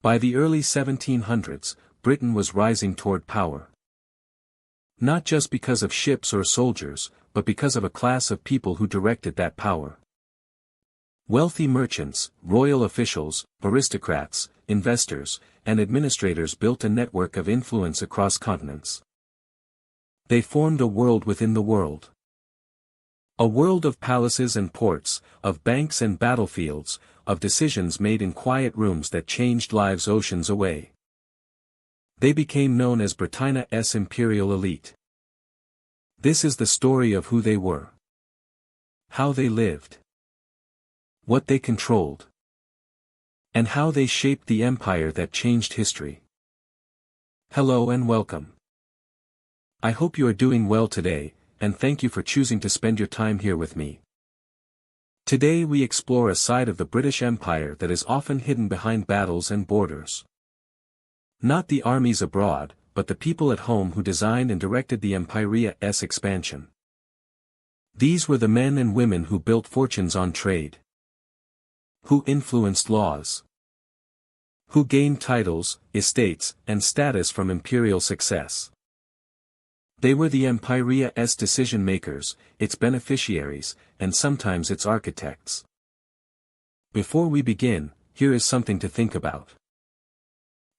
By the early 1700s, Britain was rising toward power. Not just because of ships or soldiers, but because of a class of people who directed that power. Wealthy merchants, royal officials, aristocrats, investors, and administrators built a network of influence across continents. They formed a world within the world. A world of palaces and ports, of banks and battlefields, of decisions made in quiet rooms that changed lives oceans away. They became known as Britain's Imperial Elite. This is the story of who they were. How they lived. What they controlled. And how they shaped the empire that changed history. Hello and welcome. I hope you are doing well today, and thank you for choosing to spend your time here with me. Today we explore a side of the British Empire that is often hidden behind battles and borders. Not the armies abroad, but the people at home who designed and directed the empire's expansion. These were the men and women who built fortunes on trade. Who influenced laws. Who gained titles, estates, and status from imperial success. They were the empire's decision-makers, its beneficiaries, and sometimes its architects. Before we begin, here is something to think about.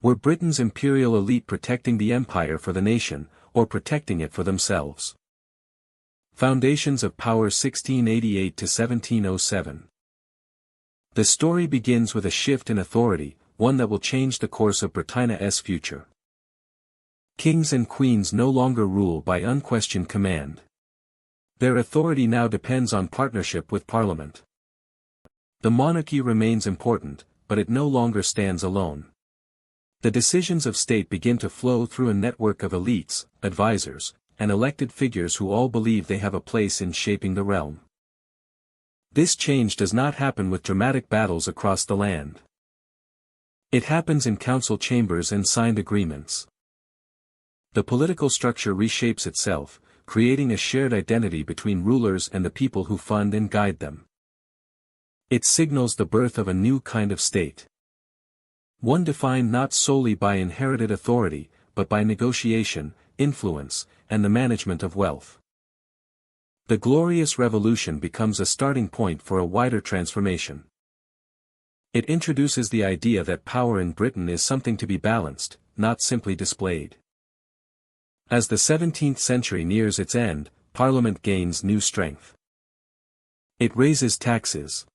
Were Britain's imperial elite protecting the empire for the nation, or protecting it for themselves? Foundations of Power 1688 to 1707. The story begins with a shift in authority, one that will change the course of Britain's future. Kings and queens no longer rule by unquestioned command. Their authority now depends on partnership with Parliament. The monarchy remains important, but it no longer stands alone. The decisions of state begin to flow through a network of elites, advisors, and elected figures who all believe they have a place in shaping the realm. This change does not happen with dramatic battles across the land. It happens in council chambers and signed agreements. The political structure reshapes itself, creating a shared identity between rulers and the people who fund and guide them. It signals the birth of a new kind of state. One defined not solely by inherited authority, but by negotiation, influence, and the management of wealth. The Glorious Revolution becomes a starting point for a wider transformation. It introduces the idea that power in Britain is something to be balanced, not simply displayed. As the 17th century nears its end, Parliament gains new strength. It raises taxes.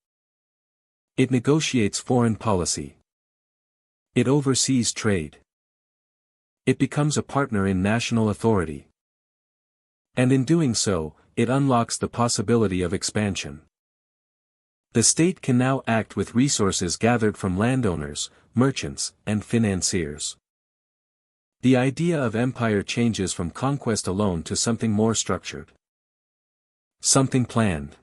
It negotiates foreign policy. It oversees trade. It becomes a partner in national authority. And in doing so, it unlocks the possibility of expansion. The state can now act with resources gathered from landowners, merchants, and financiers. The idea of empire changes from conquest alone to something more structured. Something planned.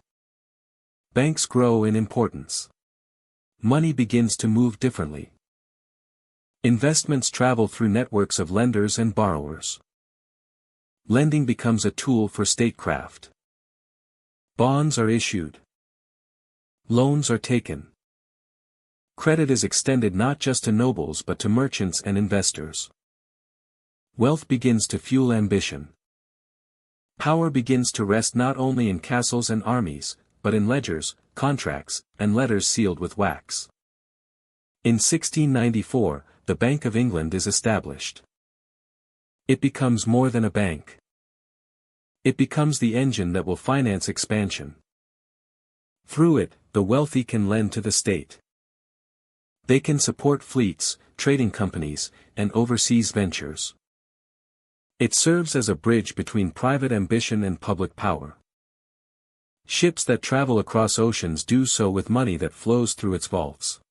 Banks grow in importance. Money begins to move differently. Investments travel through networks of lenders and borrowers. Lending becomes a tool for statecraft. Bonds are issued. Loans are taken. Credit is extended not just to nobles but to merchants and investors. Wealth begins to fuel ambition. Power begins to rest not only in castles and armies, but in ledgers, contracts, and letters sealed with wax. In 1694, the Bank of England is established. It becomes more than a bank. It becomes the engine that will finance expansion. Through it, the wealthy can lend to the state. They can support fleets, trading companies, and overseas ventures. It serves as a bridge between private ambition and public power. Ships that travel across oceans do so with money that flows through its vaults.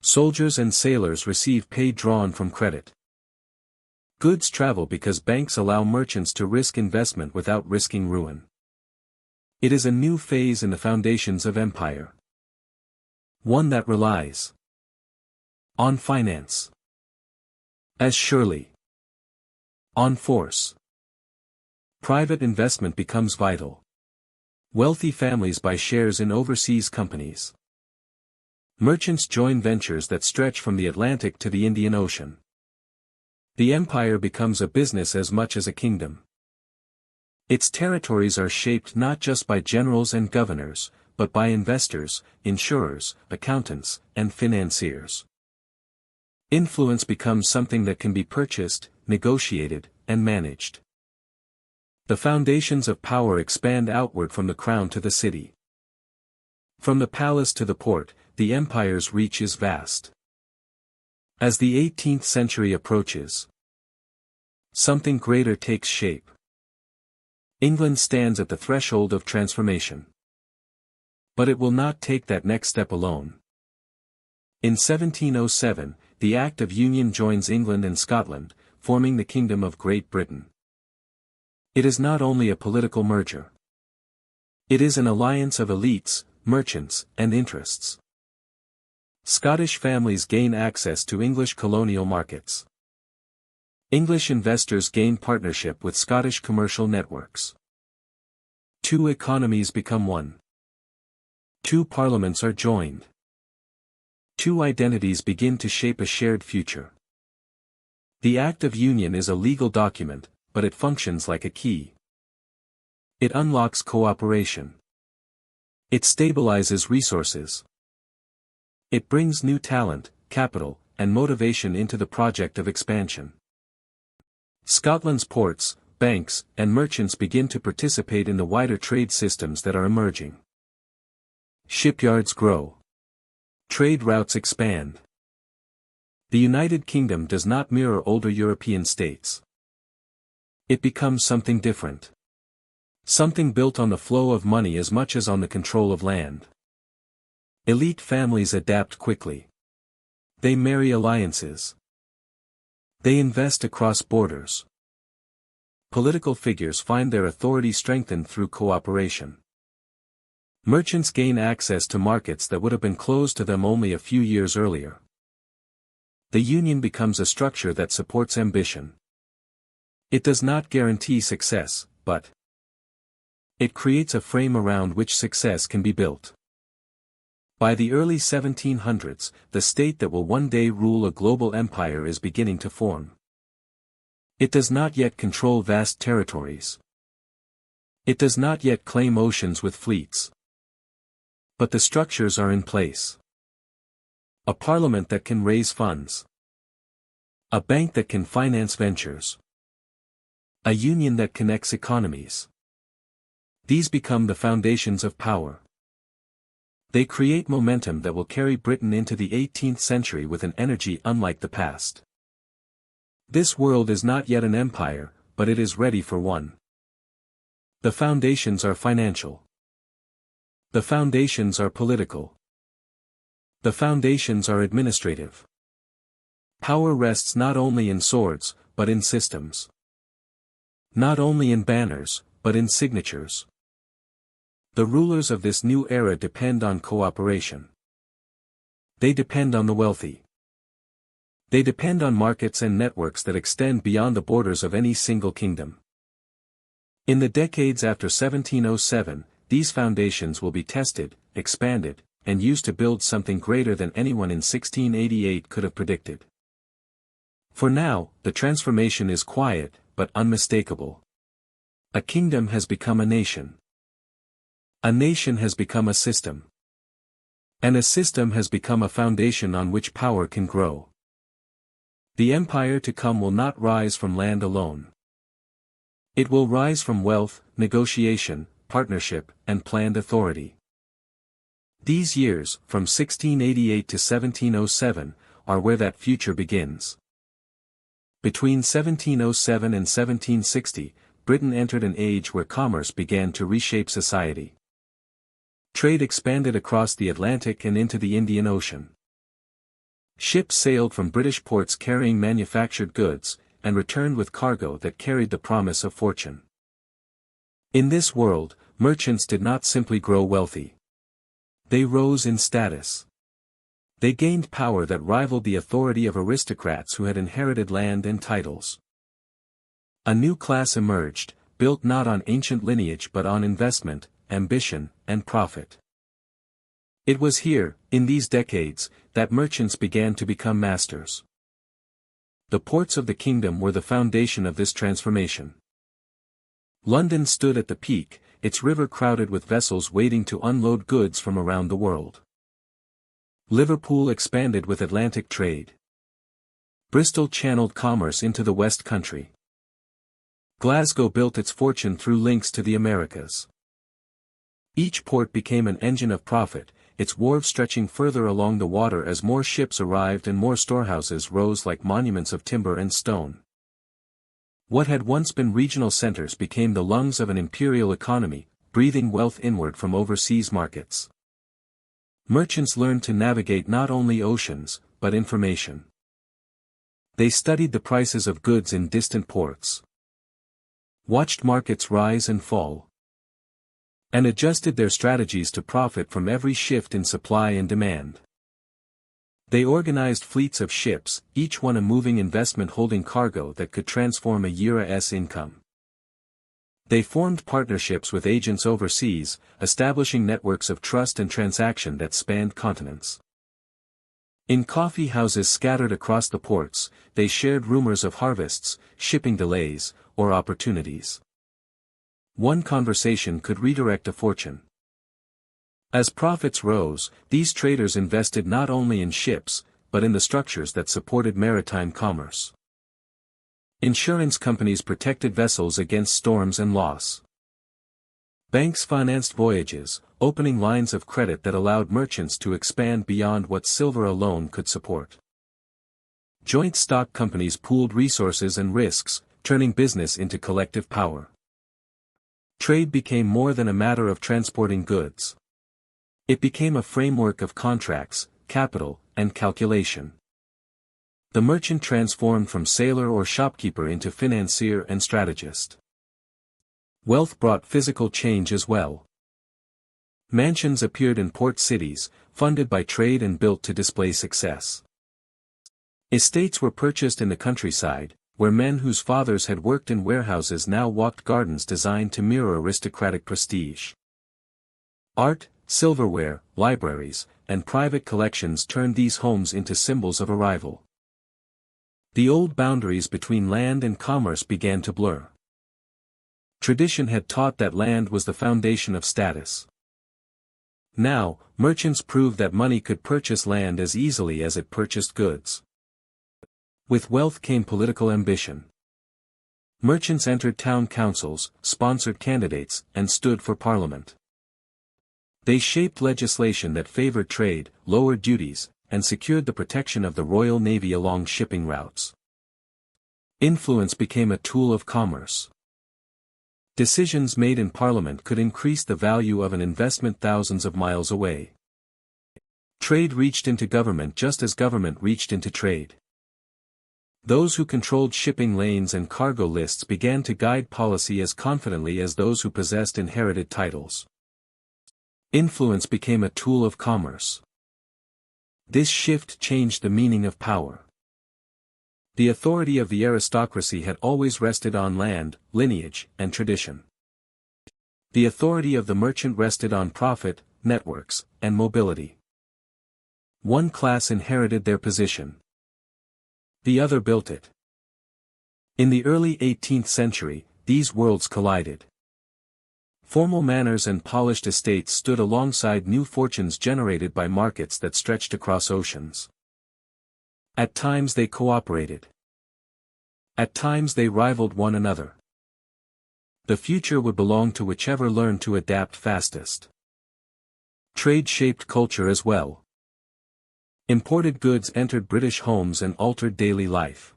Soldiers and sailors receive pay drawn from credit. Goods travel because banks allow merchants to risk investment without risking ruin. It is a new phase in the foundations of empire. One that relies on finance as surely on force. Private investment becomes vital. Wealthy families buy shares in overseas companies. Merchants join ventures that stretch from the Atlantic to the Indian Ocean. The empire becomes a business as much as a kingdom. Its territories are shaped not just by generals and governors, but by investors, insurers, accountants, and financiers. Influence becomes something that can be purchased, negotiated, and managed. The foundations of power expand outward from the crown to the city. From the palace to the port, the empire's reach is vast. As the 18th century approaches, something greater takes shape. England stands at the threshold of transformation. But it will not take that next step alone. In 1707, the Act of Union joins England and Scotland, forming the Kingdom of Great Britain. It is not only a political merger. It is an alliance of elites, merchants, and interests. Scottish families gain access to English colonial markets. English investors gain partnership with Scottish commercial networks. Two economies become one. Two parliaments are joined. Two identities begin to shape a shared future. The Act of Union is a legal document, but it functions like a key. It unlocks cooperation. It stabilizes resources. It brings new talent, capital, and motivation into the project of expansion. Scotland's ports, banks, and merchants begin to participate in the wider trade systems that are emerging. Shipyards grow. Trade routes expand. The United Kingdom does not mirror older European states. It becomes something different. Something built on the flow of money as much as on the control of land. Elite families adapt quickly. They marry alliances. They invest across borders. Political figures find their authority strengthened through cooperation. Merchants gain access to markets that would have been closed to them only a few years earlier. The union becomes a structure that supports ambition. It does not guarantee success, but it creates a frame around which success can be built. By the early 1700s, the state that will one day rule a global empire is beginning to form. It does not yet control vast territories. It does not yet claim oceans with fleets. But the structures are in place. A parliament that can raise funds. A bank that can finance ventures. A union that connects economies. These become the foundations of power. They create momentum that will carry Britain into the 18th century with an energy unlike the past. This world is not yet an empire, but it is ready for one. The foundations are financial. The foundations are political. The foundations are administrative. Power rests not only in swords, but in systems. Not only in banners, but in signatures. The rulers of this new era depend on cooperation. They depend on the wealthy. They depend on markets and networks that extend beyond the borders of any single kingdom. In the decades after 1707, these foundations will be tested, expanded, and used to build something greater than anyone in 1688 could have predicted. For now, the transformation is quiet, but unmistakable. A kingdom has become a nation. A nation has become a system. And a system has become a foundation on which power can grow. The empire to come will not rise from land alone. It will rise from wealth, negotiation, partnership, and planned authority. These years, from 1688 to 1707, are where that future begins. Between 1707 and 1760, Britain entered an age where commerce began to reshape society. Trade expanded across the Atlantic and into the Indian Ocean. Ships sailed from British ports carrying manufactured goods, and returned with cargo that carried the promise of fortune. In this world, merchants did not simply grow wealthy. They rose in status. They gained power that rivaled the authority of aristocrats who had inherited land and titles. A new class emerged, built not on ancient lineage but on investment, ambition, and profit. It was here, in these decades, that merchants began to become masters. The ports of the kingdom were the foundation of this transformation. London stood at the peak, its river crowded with vessels waiting to unload goods from around the world. Liverpool expanded with Atlantic trade. Bristol channeled commerce into the West Country. Glasgow built its fortune through links to the Americas. Each port became an engine of profit, its wharves stretching further along the water as more ships arrived and more storehouses rose like monuments of timber and stone. What had once been regional centers became the lungs of an imperial economy, breathing wealth inward from overseas markets. Merchants learned to navigate not only oceans, but information. They studied the prices of goods in distant ports, watched markets rise and fall, and adjusted their strategies to profit from every shift in supply and demand. They organized fleets of ships, each one a moving investment holding cargo that could transform a year's income. They formed partnerships with agents overseas, establishing networks of trust and transaction that spanned continents. In coffee houses scattered across the ports, they shared rumors of harvests, shipping delays, or opportunities. One conversation could redirect a fortune. As profits rose, these traders invested not only in ships, but in the structures that supported maritime commerce. Insurance companies protected vessels against storms and loss. Banks financed voyages, opening lines of credit that allowed merchants to expand beyond what silver alone could support. Joint stock companies pooled resources and risks, turning business into collective power. Trade became more than a matter of transporting goods. It became a framework of contracts, capital, and calculation. The merchant transformed from sailor or shopkeeper into financier and strategist. Wealth brought physical change as well. Mansions appeared in port cities, funded by trade and built to display success. Estates were purchased in the countryside, where men whose fathers had worked in warehouses now walked gardens designed to mirror aristocratic prestige. Art, silverware, libraries, and private collections turned these homes into symbols of arrival. The old boundaries between land and commerce began to blur. Tradition had taught that land was the foundation of status. Now, merchants proved that money could purchase land as easily as it purchased goods. With wealth came political ambition. Merchants entered town councils, sponsored candidates, and stood for parliament. They shaped legislation that favored trade, lowered duties, and secured the protection of the Royal Navy along shipping routes. Influence became a tool of commerce. Decisions made in Parliament could increase the value of an investment thousands of miles away. Trade reached into government just as government reached into trade. Those who controlled shipping lanes and cargo lists began to guide policy as confidently as those who possessed inherited titles. Influence became a tool of commerce. This shift changed the meaning of power. The authority of the aristocracy had always rested on land, lineage, and tradition. The authority of the merchant rested on profit, networks, and mobility. One class inherited their position. The other built it. In the early 18th century, these worlds collided. Formal manors and polished estates stood alongside new fortunes generated by markets that stretched across oceans. At times they cooperated. At times they rivaled one another. The future would belong to whichever learned to adapt fastest. Trade shaped culture as well. Imported goods entered British homes and altered daily life.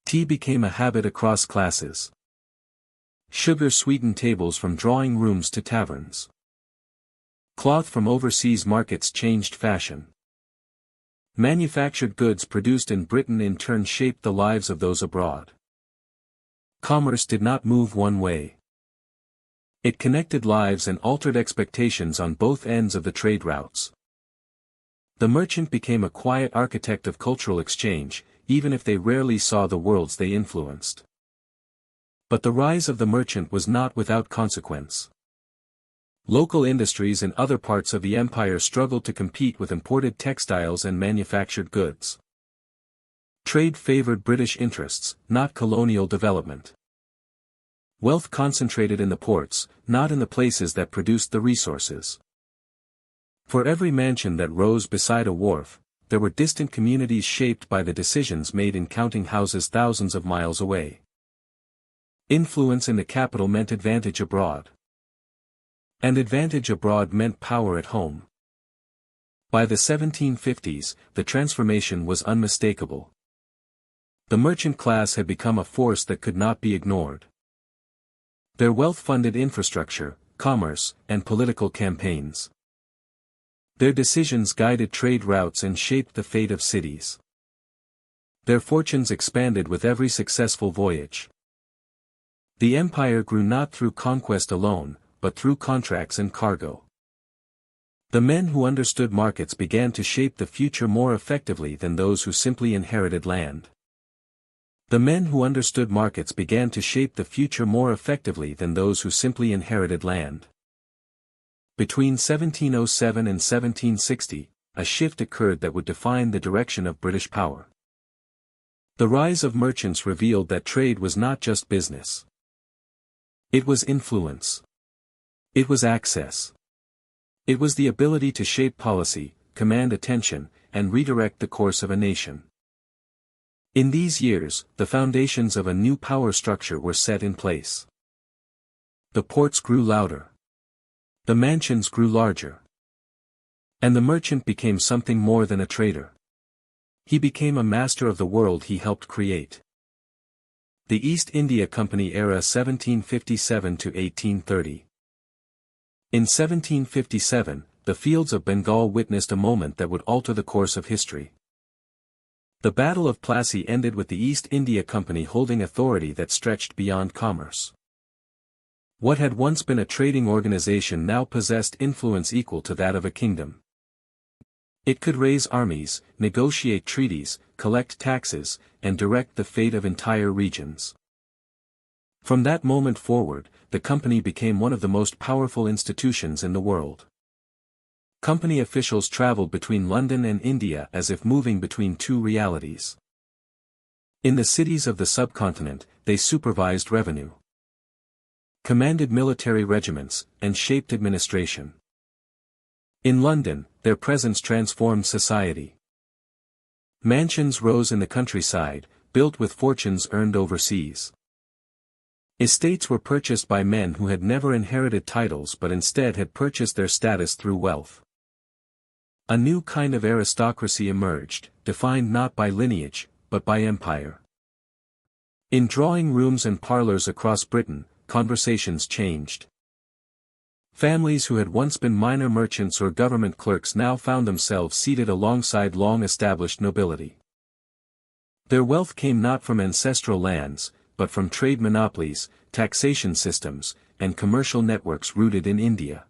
Tea became a habit across classes. Sugar sweetened tables from drawing rooms to taverns. Cloth from overseas markets changed fashion. Manufactured goods produced in Britain in turn shaped the lives of those abroad. Commerce did not move one way. It connected lives and altered expectations on both ends of the trade routes. The merchant became a quiet architect of cultural exchange, even if they rarely saw the worlds they influenced. But the rise of the merchant was not without consequence. Local industries in other parts of the empire struggled to compete with imported textiles and manufactured goods. Trade favored British interests, not colonial development. Wealth concentrated in the ports, not in the places that produced the resources. For every mansion that rose beside a wharf, there were distant communities shaped by the decisions made in counting houses thousands of miles away. Influence in the capital meant advantage abroad. And advantage abroad meant power at home. By the 1750s, the transformation was unmistakable. The merchant class had become a force that could not be ignored. Their wealth funded infrastructure, commerce, and political campaigns. Their decisions guided trade routes and shaped the fate of cities. Their fortunes expanded with every successful voyage. The empire grew not through conquest alone, but through contracts and cargo. The men who understood markets began to shape the future more effectively than those who simply inherited land. The men who understood markets began to shape the future more effectively than those who simply inherited land. Between 1707 and 1760, a shift occurred that would define the direction of British power. The rise of merchants revealed that trade was not just business. It was influence. It was access. It was the ability to shape policy, command attention, and redirect the course of a nation. In these years, the foundations of a new power structure were set in place. The ports grew louder. The mansions grew larger. And the merchant became something more than a trader. He became a master of the world he helped create. The East India Company era 1757 to 1830. In 1757, the fields of Bengal witnessed a moment that would alter the course of history. The Battle of Plassey ended with the East India Company holding authority that stretched beyond commerce. What had once been a trading organization now possessed influence equal to that of a kingdom. It could raise armies, negotiate treaties, collect taxes, and direct the fate of entire regions. From that moment forward, the company became one of the most powerful institutions in the world. Company officials traveled between London and India as if moving between two realities. In the cities of the subcontinent, they supervised revenue, commanded military regiments, and shaped administration. In London, their presence transformed society. Mansions rose in the countryside, built with fortunes earned overseas. Estates were purchased by men who had never inherited titles but instead had purchased their status through wealth. A new kind of aristocracy emerged, defined not by lineage, but by empire. In drawing rooms and parlors across Britain, conversations changed. Families who had once been minor merchants or government clerks now found themselves seated alongside long-established nobility. Their wealth came not from ancestral lands, but from trade monopolies, taxation systems, and commercial networks rooted in India.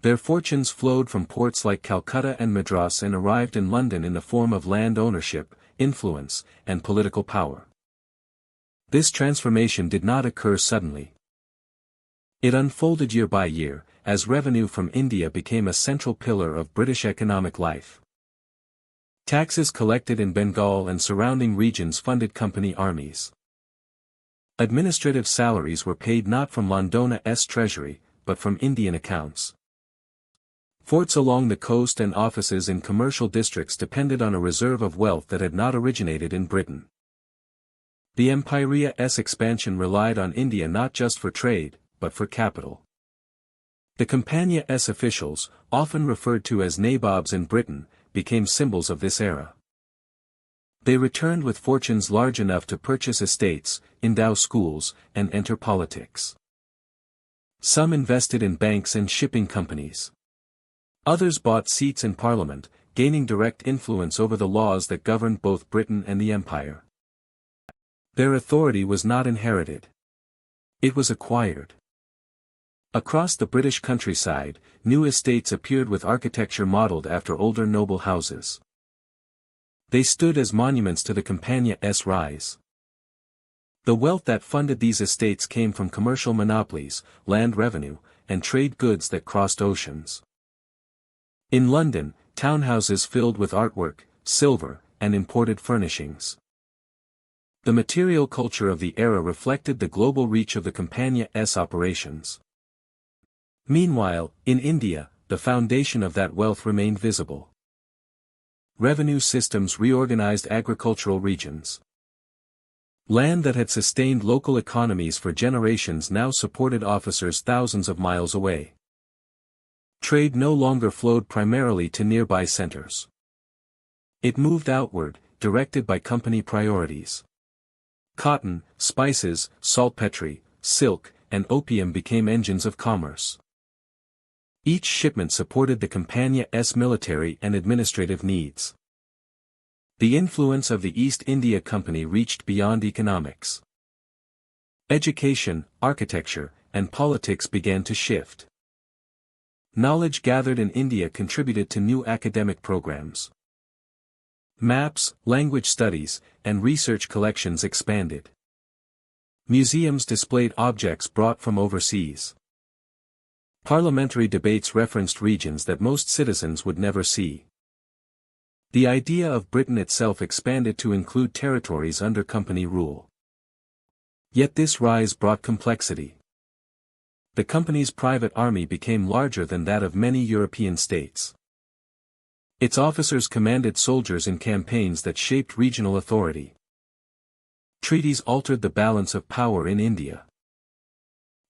Their fortunes flowed from ports like Calcutta and Madras and arrived in London in the form of land ownership, influence, and political power. This transformation did not occur suddenly. It unfolded year by year, as revenue from India became a central pillar of British economic life. Taxes collected in Bengal and surrounding regions funded company armies. Administrative salaries were paid not from Londona's treasury, but from Indian accounts. Forts along the coast and offices in commercial districts depended on a reserve of wealth that had not originated in Britain. The empire's expansion relied on India not just for trade, but for capital. The Compania's officials, often referred to as nabobs in Britain, became symbols of this era. They returned with fortunes large enough to purchase estates, endow schools, and enter politics. Some invested in banks and shipping companies. Others bought seats in Parliament, gaining direct influence over the laws that governed both Britain and the Empire. Their authority was not inherited. It was acquired. Across the British countryside, new estates appeared with architecture modeled after older noble houses. They stood as monuments to the Compania's rise. The wealth that funded these estates came from commercial monopolies, land revenue, and trade goods that crossed oceans. In London, townhouses filled with artwork, silver, and imported furnishings. The material culture of the era reflected the global reach of the Compania's operations. Meanwhile, in India, the foundation of that wealth remained visible. Revenue systems reorganized agricultural regions. Land that had sustained local economies for generations now supported officers thousands of miles away. Trade no longer flowed primarily to nearby centers. It moved outward, directed by company priorities. Cotton, spices, saltpetre, silk, and opium became engines of commerce. Each shipment supported the Compania's military and administrative needs. The influence of the East India Company reached beyond economics. Education, architecture, and politics began to shift. Knowledge gathered in India contributed to new academic programs. Maps, language studies, and research collections expanded. Museums displayed objects brought from overseas. Parliamentary debates referenced regions that most citizens would never see. The idea of Britain itself expanded to include territories under company rule. Yet this rise brought complexity. The company's private army became larger than that of many European states. Its officers commanded soldiers in campaigns that shaped regional authority. Treaties altered the balance of power in India.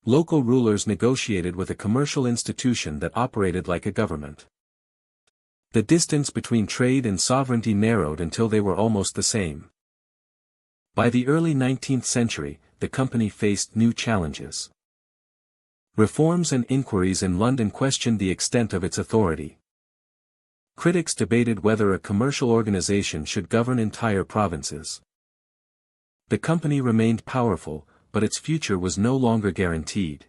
Local rulers negotiated with a commercial institution that operated like a government. The distance between trade and sovereignty narrowed until they were almost the same. By the early 19th century, the company faced new challenges. Reforms and inquiries in London questioned the extent of its authority. Critics debated whether a commercial organization should govern entire provinces. The company remained powerful, but its future was no longer guaranteed.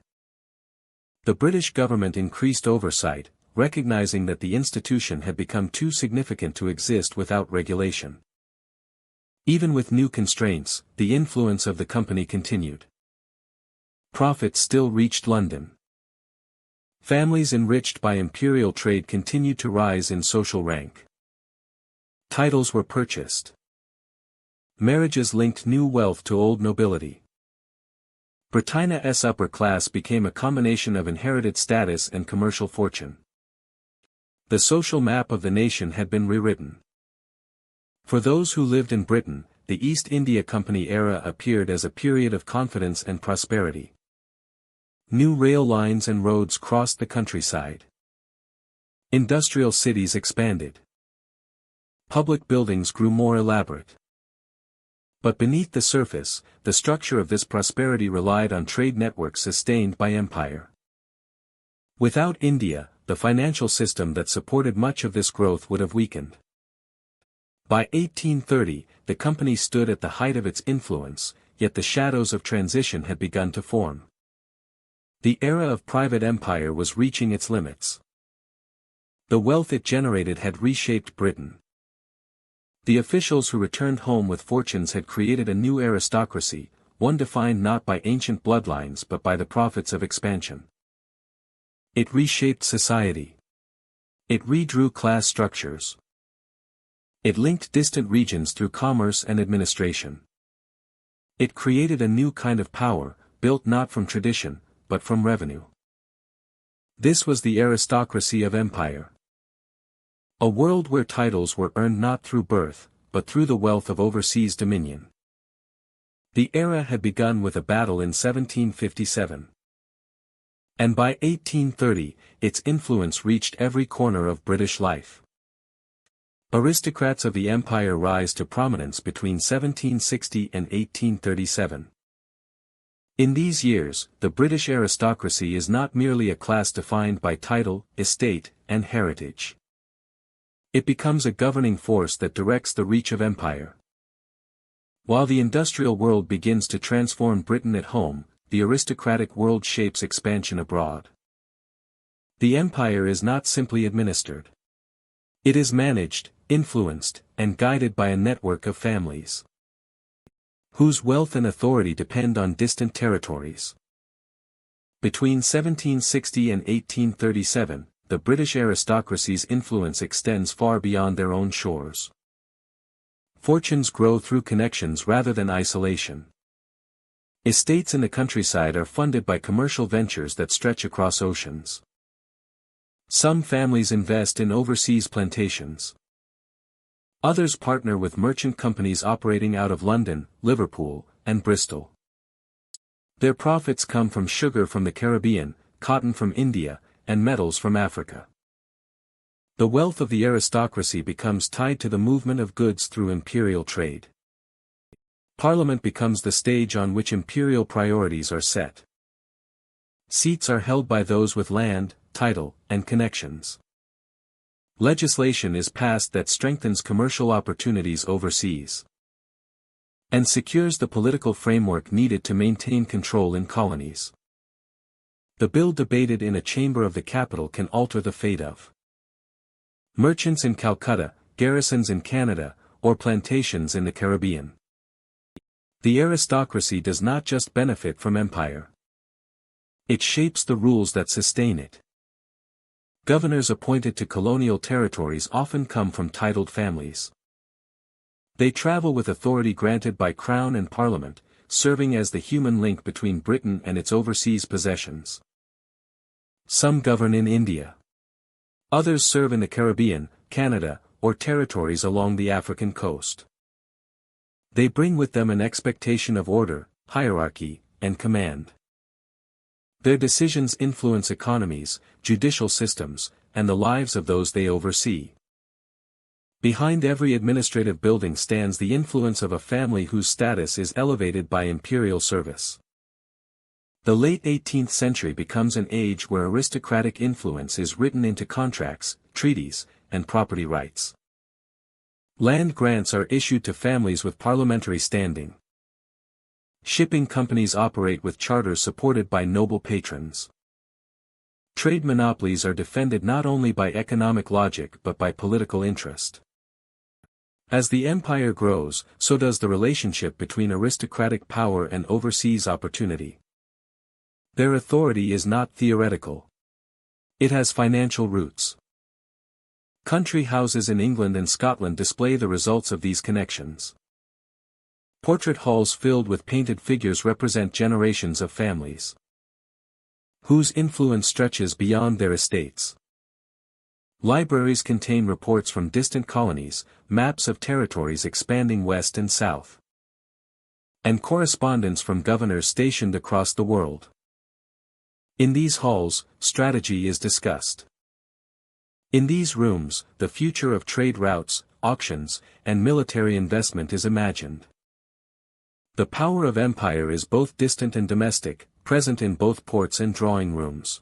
The British government increased oversight, recognizing that the institution had become too significant to exist without regulation. Even with new constraints, the influence of the company continued. Profits still reached London. Families enriched by imperial trade continued to rise in social rank. Titles were purchased. Marriages linked new wealth to old nobility. Britannia's upper class became a combination of inherited status and commercial fortune. The social map of the nation had been rewritten. For those who lived in Britain, the East India Company era appeared as a period of confidence and prosperity. New rail lines and roads crossed the countryside. Industrial cities expanded. Public buildings grew more elaborate. But beneath the surface, the structure of this prosperity relied on trade networks sustained by empire. Without India, the financial system that supported much of this growth would have weakened. By 1830, the company stood at the height of its influence, yet the shadows of transition had begun to form. The era of private empire was reaching its limits. The wealth it generated had reshaped Britain. The officials who returned home with fortunes had created a new aristocracy, one defined not by ancient bloodlines but by the profits of expansion. It reshaped society. It redrew class structures. It linked distant regions through commerce and administration. It created a new kind of power, built not from tradition, but from revenue. This was the aristocracy of empire. A world where titles were earned not through birth, but through the wealth of overseas dominion. The era had begun with a battle in 1757. And by 1830, its influence reached every corner of British life. Aristocrats of the empire rise to prominence between 1760 and 1837. In these years, the British aristocracy is not merely a class defined by title, estate, and heritage. It becomes a governing force that directs the reach of empire. While the industrial world begins to transform Britain at home, the aristocratic world shapes expansion abroad. The empire is not simply administered. It is managed, influenced, and guided by a network of families whose wealth and authority depend on distant territories. Between 1760 and 1837, the British aristocracy's influence extends far beyond their own shores. Fortunes grow through connections rather than isolation. Estates in the countryside are funded by commercial ventures that stretch across oceans. Some families invest in overseas plantations. Others partner with merchant companies operating out of London, Liverpool, and Bristol. Their profits come from sugar from the Caribbean, cotton from India, and metals from Africa. The wealth of the aristocracy becomes tied to the movement of goods through imperial trade. Parliament becomes the stage on which imperial priorities are set. Seats are held by those with land, title, and connections. Legislation is passed that strengthens commercial opportunities overseas and secures the political framework needed to maintain control in colonies. The bill debated in a chamber of the capital can alter the fate of merchants in Calcutta, garrisons in Canada, or plantations in the Caribbean. The aristocracy does not just benefit from empire. It shapes the rules that sustain it. Governors appointed to colonial territories often come from titled families. They travel with authority granted by Crown and Parliament, serving as the human link between Britain and its overseas possessions. Some govern in India. Others serve in the Caribbean, Canada, or territories along the African coast. They bring with them an expectation of order, hierarchy, and command. Their decisions influence economies, judicial systems, and the lives of those they oversee. Behind every administrative building stands the influence of a family whose status is elevated by imperial service. The late 18th century becomes an age where aristocratic influence is written into contracts, treaties, and property rights. Land grants are issued to families with parliamentary standing. Shipping companies operate with charters supported by noble patrons. Trade monopolies are defended not only by economic logic but by political interest. As the empire grows, so does the relationship between aristocratic power and overseas opportunity. Their authority is not theoretical. It has financial roots. Country houses in England and Scotland display the results of these connections. Portrait halls filled with painted figures represent generations of families whose influence stretches beyond their estates. Libraries contain reports from distant colonies, maps of territories expanding west and south, and correspondence from governors stationed across the world. In these halls, strategy is discussed. In these rooms, the future of trade routes, auctions, and military investment is imagined. The power of empire is both distant and domestic, present in both ports and drawing rooms.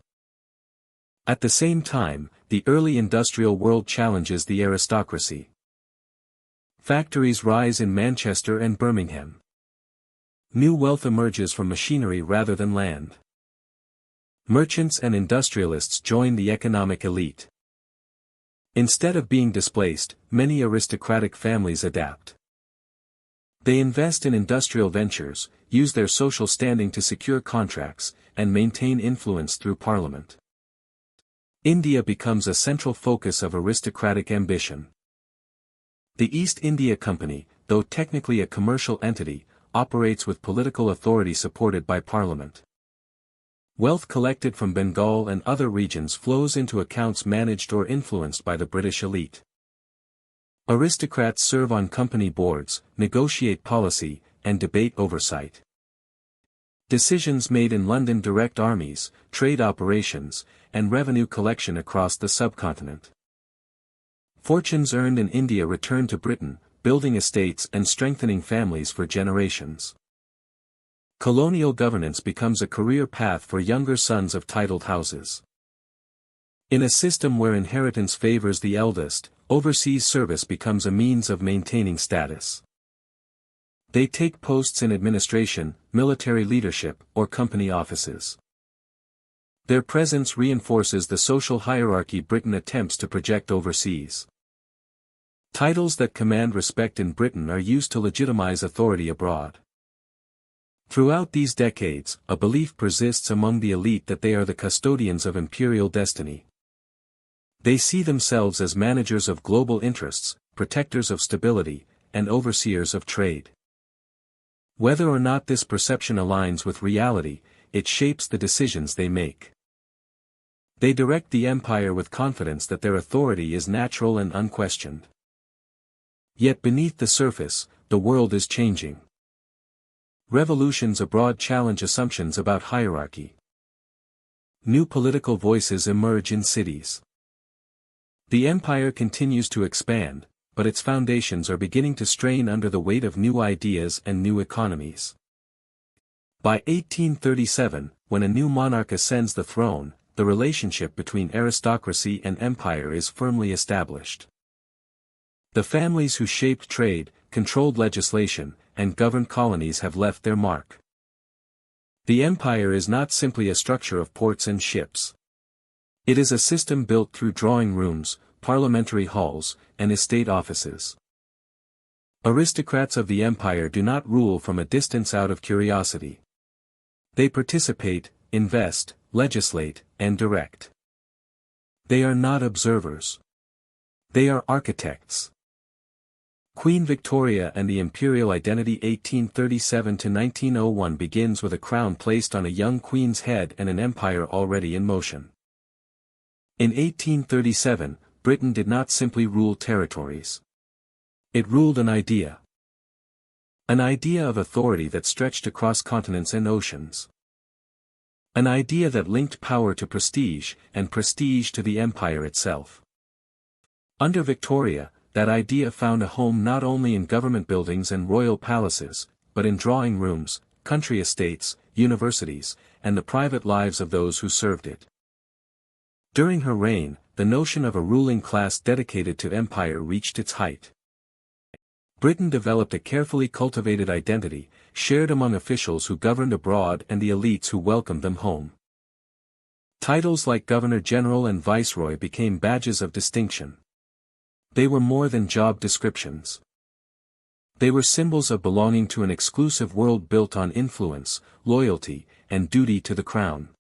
At the same time, the early industrial world challenges the aristocracy. Factories rise in Manchester and Birmingham. New wealth emerges from machinery rather than land. Merchants and industrialists join the economic elite. Instead of being displaced, many aristocratic families adapt. They invest in industrial ventures, use their social standing to secure contracts, and maintain influence through parliament. India becomes a central focus of aristocratic ambition. The East India Company, though technically a commercial entity, operates with political authority supported by parliament. Wealth collected from Bengal and other regions flows into accounts managed or influenced by the British elite. Aristocrats serve on company boards, negotiate policy, and debate oversight. Decisions made in London direct armies, trade operations, and revenue collection across the subcontinent. Fortunes earned in India return to Britain, building estates and strengthening families for generations. Colonial governance becomes a career path for younger sons of titled houses. In a system where inheritance favors the eldest, overseas service becomes a means of maintaining status. They take posts in administration, military leadership, or company offices. Their presence reinforces the social hierarchy Britain attempts to project overseas. Titles that command respect in Britain are used to legitimize authority abroad. Throughout these decades, a belief persists among the elite that they are the custodians of imperial destiny. They see themselves as managers of global interests, protectors of stability, and overseers of trade. Whether or not this perception aligns with reality, it shapes the decisions they make. They direct the empire with confidence that their authority is natural and unquestioned. Yet beneath the surface, the world is changing. Revolutions abroad challenge assumptions about hierarchy. New political voices emerge in cities. The empire continues to expand, but its foundations are beginning to strain under the weight of new ideas and new economies. By 1837, when a new monarch ascends the throne, the relationship between aristocracy and empire is firmly established. The families who shaped trade, controlled legislation, and governed colonies have left their mark. The empire is not simply a structure of ports and ships. It is a system built through drawing rooms, parliamentary halls, and estate offices. Aristocrats of the empire do not rule from a distance out of curiosity. They participate, invest, legislate, and direct. They are not observers. They are architects. Queen Victoria and the Imperial Identity 1837–1901 begins with a crown placed on a young queen's head and an empire already in motion. In 1837, Britain did not simply rule territories. It ruled an idea. An idea of authority that stretched across continents and oceans. An idea that linked power to prestige, and prestige to the empire itself. Under Victoria, that idea found a home not only in government buildings and royal palaces, but in drawing rooms, country estates, universities, and the private lives of those who served it. During her reign, the notion of a ruling class dedicated to empire reached its height. Britain developed a carefully cultivated identity, shared among officials who governed abroad and the elites who welcomed them home. Titles like Governor-General and Viceroy became badges of distinction. They were more than job descriptions. They were symbols of belonging to an exclusive world built on influence, loyalty, and duty to the crown.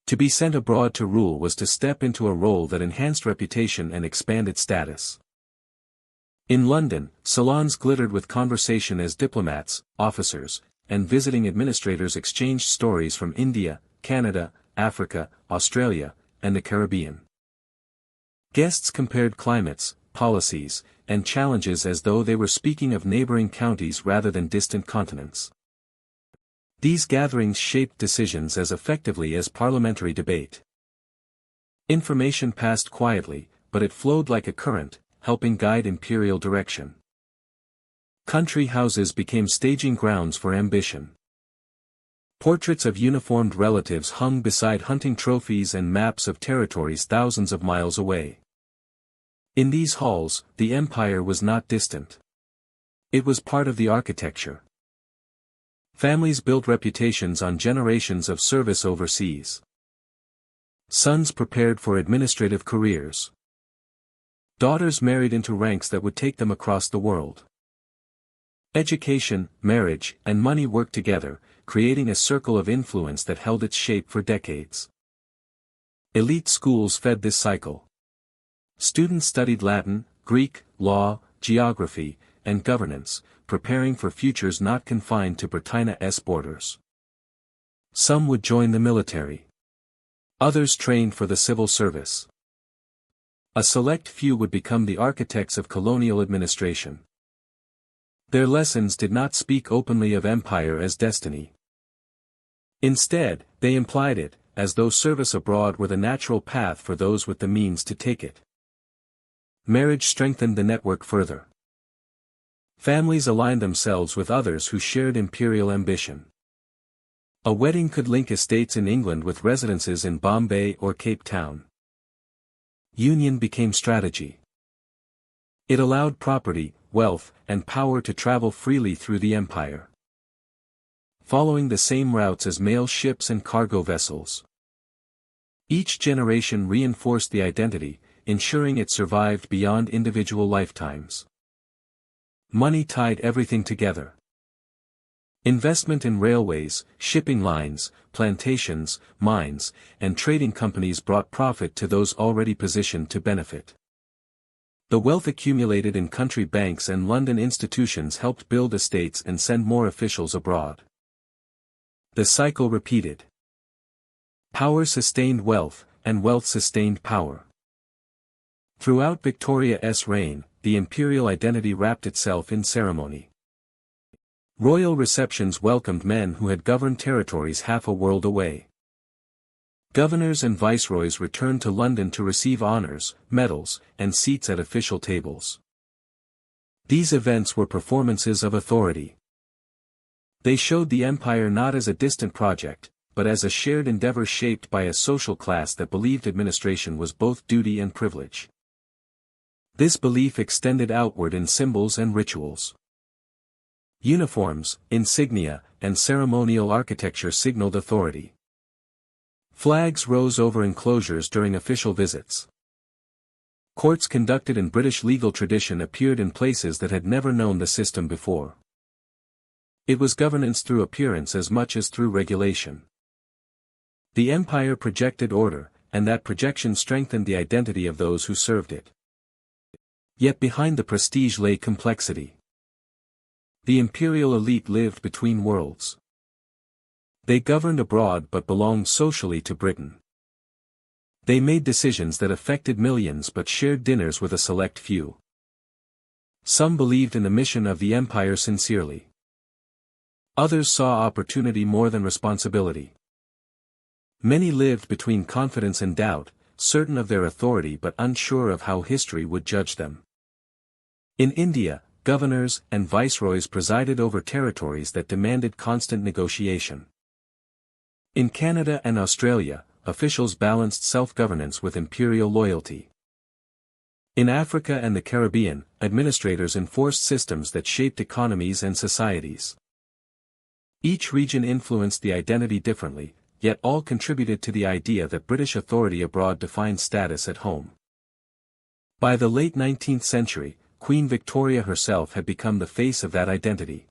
To be sent abroad to rule was to step into a role that enhanced reputation and expanded status. In London, salons glittered with conversation as diplomats, officers, and visiting administrators exchanged stories from India, Canada, Africa, Australia, and the Caribbean. Guests compared climates, policies, and challenges as though they were speaking of neighboring counties rather than distant continents. These gatherings shaped decisions as effectively as parliamentary debate. Information passed quietly, but it flowed like a current, helping guide imperial direction. Country houses became staging grounds for ambition. Portraits of uniformed relatives hung beside hunting trophies and maps of territories thousands of miles away. In these halls, the empire was not distant. It was part of the architecture. Families built reputations on generations of service overseas. Sons prepared for administrative careers. Daughters married into ranks that would take them across the world. Education, marriage, and money worked together, creating a circle of influence that held its shape for decades. Elite schools fed this cycle. Students studied Latin, Greek, law, geography, and governance, preparing for futures not confined to Britannia's borders. Some would join the military. Others trained for the civil service. A select few would become the architects of colonial administration. Their lessons did not speak openly of empire as destiny. Instead, they implied it, as though service abroad were the natural path for those with the means to take it. Marriage strengthened the network further. Families aligned themselves with others who shared imperial ambition. A wedding could link estates in England with residences in Bombay or Cape Town. Union became strategy. It allowed property, wealth, and power to travel freely through the empire, following the same routes as mail ships and cargo vessels. Each generation reinforced the identity, ensuring it survived beyond individual lifetimes. Money tied everything together. Investment in railways, shipping lines, plantations, mines, and trading companies brought profit to those already positioned to benefit. The wealth accumulated in country banks and London institutions helped build estates and send more officials abroad. The cycle repeated. Power sustained wealth, and wealth sustained power. Throughout Victoria's reign, the imperial identity wrapped itself in ceremony. Royal receptions welcomed men who had governed territories half a world away. Governors and viceroys returned to London to receive honors, medals, and seats at official tables. These events were performances of authority. They showed the empire not as a distant project, but as a shared endeavor shaped by a social class that believed administration was both duty and privilege. This belief extended outward in symbols and rituals. Uniforms, insignia, and ceremonial architecture signaled authority. Flags rose over enclosures during official visits. Courts conducted in British legal tradition appeared in places that had never known the system before. It was governance through appearance as much as through regulation. The empire projected order, and that projection strengthened the identity of those who served it. Yet behind the prestige lay complexity. The imperial elite lived between worlds. They governed abroad but belonged socially to Britain. They made decisions that affected millions but shared dinners with a select few. Some believed in the mission of the empire sincerely. Others saw opportunity more than responsibility. Many lived between confidence and doubt, certain of their authority but unsure of how history would judge them. In India, governors and viceroys presided over territories that demanded constant negotiation. In Canada and Australia, officials balanced self-governance with imperial loyalty. In Africa and the Caribbean, administrators enforced systems that shaped economies and societies. Each region influenced the identity differently, yet all contributed to the idea that British authority abroad defined status at home. By the late 19th century, Queen Victoria herself had become the face of that identity.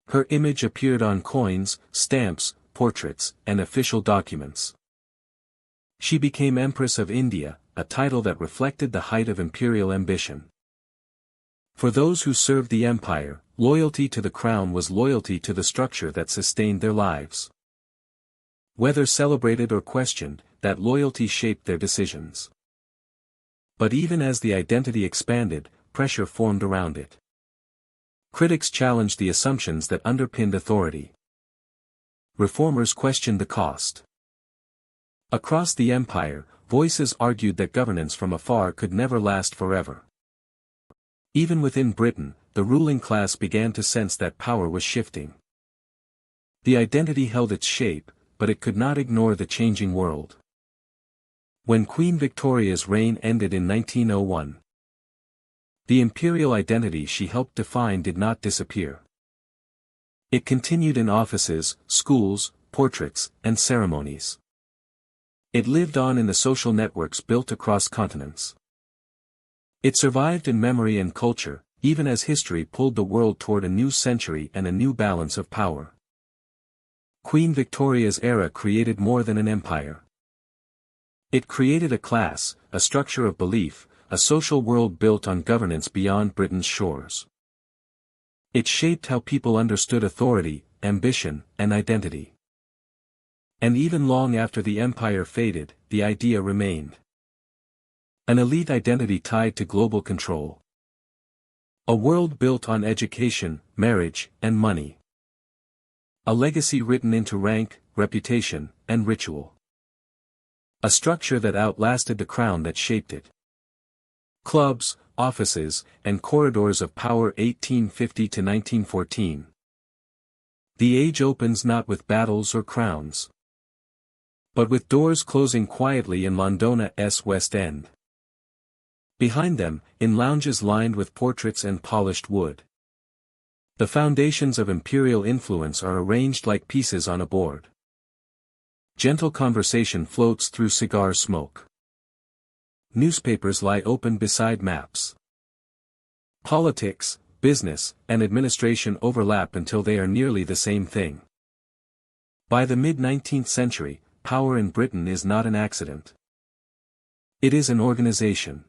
Her image appeared on coins, stamps, portraits, and official documents. She became Empress of India, a title that reflected the height of imperial ambition. For those who served the empire, loyalty to the crown was loyalty to the structure that sustained their lives. Whether celebrated or questioned, that loyalty shaped their decisions. But even as the identity expanded, pressure formed around it. Critics challenged the assumptions that underpinned authority. Reformers questioned the cost. Across the empire, voices argued that governance from afar could never last forever. Even within Britain, the ruling class began to sense that power was shifting. The identity held its shape, but it could not ignore the changing world. When Queen Victoria's reign ended in 1901, the imperial identity she helped define did not disappear. It continued in offices, schools, portraits, and ceremonies. It lived on in the social networks built across continents. It survived in memory and culture, even as history pulled the world toward a new century and a new balance of power. Queen Victoria's era created more than an empire. It created a class, a structure of belief, a social world built on governance beyond Britain's shores. It shaped how people understood authority, ambition, and identity. And even long after the empire faded, the idea remained. An elite identity tied to global control. A world built on education, marriage, and money. A legacy written into rank, reputation, and ritual. A structure that outlasted the crown that shaped it. Clubs, offices, and corridors of power 1850 to 1914. The age opens not with battles or crowns, but with doors closing quietly in Londona's West End. Behind them, in lounges lined with portraits and polished wood. The foundations of imperial influence are arranged like pieces on a board. Gentle conversation floats through cigar smoke. Newspapers lie open beside maps. Politics, business, and administration overlap until they are nearly the same thing. By the mid-19th century, power in Britain is not an accident. It is an organization.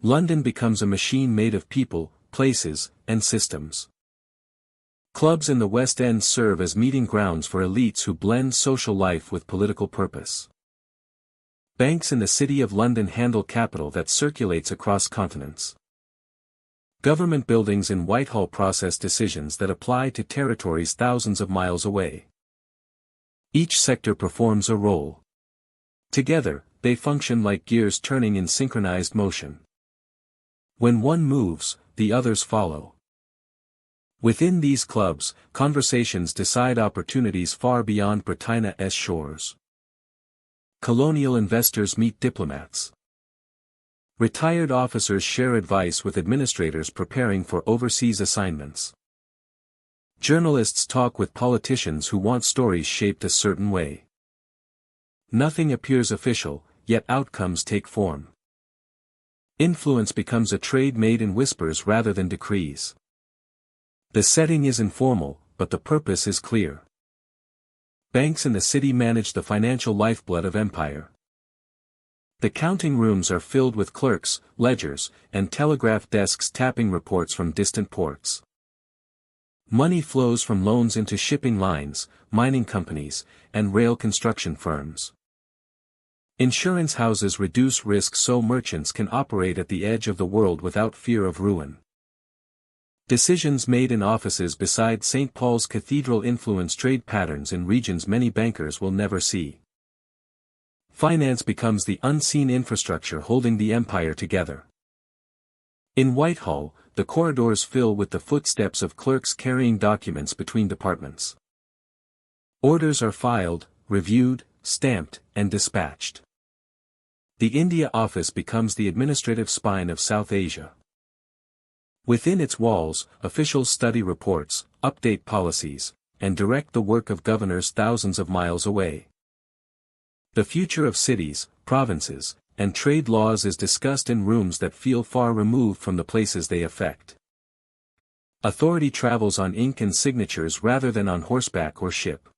London becomes a machine made of people, places, and systems. Clubs in the West End serve as meeting grounds for elites who blend social life with political purpose. Banks in the City of London handle capital that circulates across continents. Government buildings in Whitehall process decisions that apply to territories thousands of miles away. Each sector performs a role. Together, they function like gears turning in synchronized motion. When one moves, the others follow. Within these clubs, conversations decide opportunities far beyond Britannia's shores. Colonial investors meet diplomats. Retired officers share advice with administrators preparing for overseas assignments. Journalists talk with politicians who want stories shaped a certain way. Nothing appears official, yet outcomes take form. Influence becomes a trade made in whispers rather than decrees. The setting is informal, but the purpose is clear. Banks in the city manage the financial lifeblood of empire. The counting rooms are filled with clerks, ledgers, and telegraph desks tapping reports from distant ports. Money flows from loans into shipping lines, mining companies, and rail construction firms. Insurance houses reduce risk so merchants can operate at the edge of the world without fear of ruin. Decisions made in offices beside St. Paul's Cathedral influence trade patterns in regions many bankers will never see. Finance becomes the unseen infrastructure holding the empire together. In Whitehall, the corridors fill with the footsteps of clerks carrying documents between departments. Orders are filed, reviewed, stamped, and dispatched. The India office becomes the administrative spine of South Asia. Within its walls, officials study reports, update policies, and direct the work of governors thousands of miles away. The future of cities, provinces, and trade laws is discussed in rooms that feel far removed from the places they affect. Authority travels on ink and signatures rather than on horseback or ship.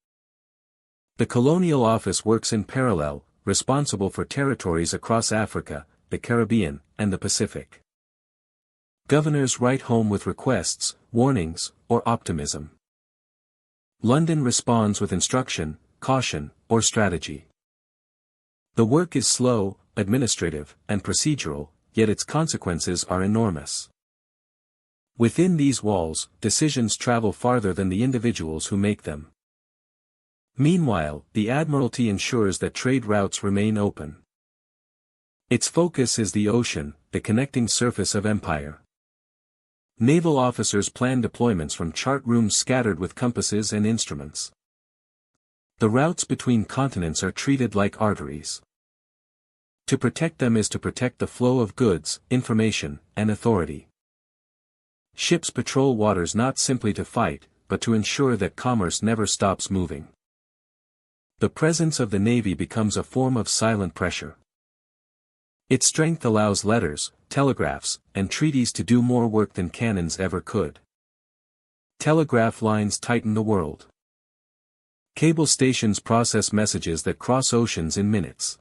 The Colonial Office works in parallel, responsible for territories across Africa, the Caribbean, and the Pacific. Governors write home with requests, warnings, or optimism. London responds with instruction, caution, or strategy. The work is slow, administrative, and procedural, yet its consequences are enormous. Within these walls, decisions travel farther than the individuals who make them. Meanwhile, the Admiralty ensures that trade routes remain open. Its focus is the ocean, the connecting surface of empire. Naval officers plan deployments from chart rooms scattered with compasses and instruments. The routes between continents are treated like arteries. To protect them is to protect the flow of goods, information, and authority. Ships patrol waters not simply to fight, but to ensure that commerce never stops moving. The presence of the Navy becomes a form of silent pressure. Its strength allows letters, telegraphs, and treaties to do more work than cannons ever could. Telegraph lines tighten the world. Cable stations process messages that cross oceans in minutes.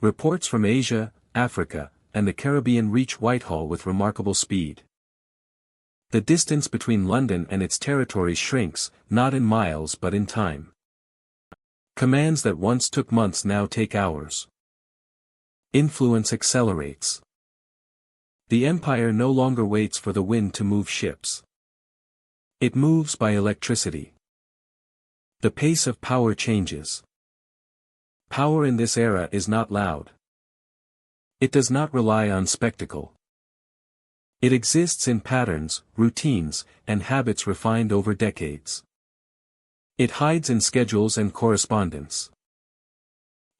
Reports from Asia, Africa, and the Caribbean reach Whitehall with remarkable speed. The distance between London and its territories shrinks, not in miles but in time. Commands that once took months now take hours. Influence accelerates. The empire no longer waits for the wind to move ships. It moves by electricity. The pace of power changes. Power in this era is not loud. It does not rely on spectacle. It exists in patterns, routines, and habits refined over decades. It hides in schedules and correspondence.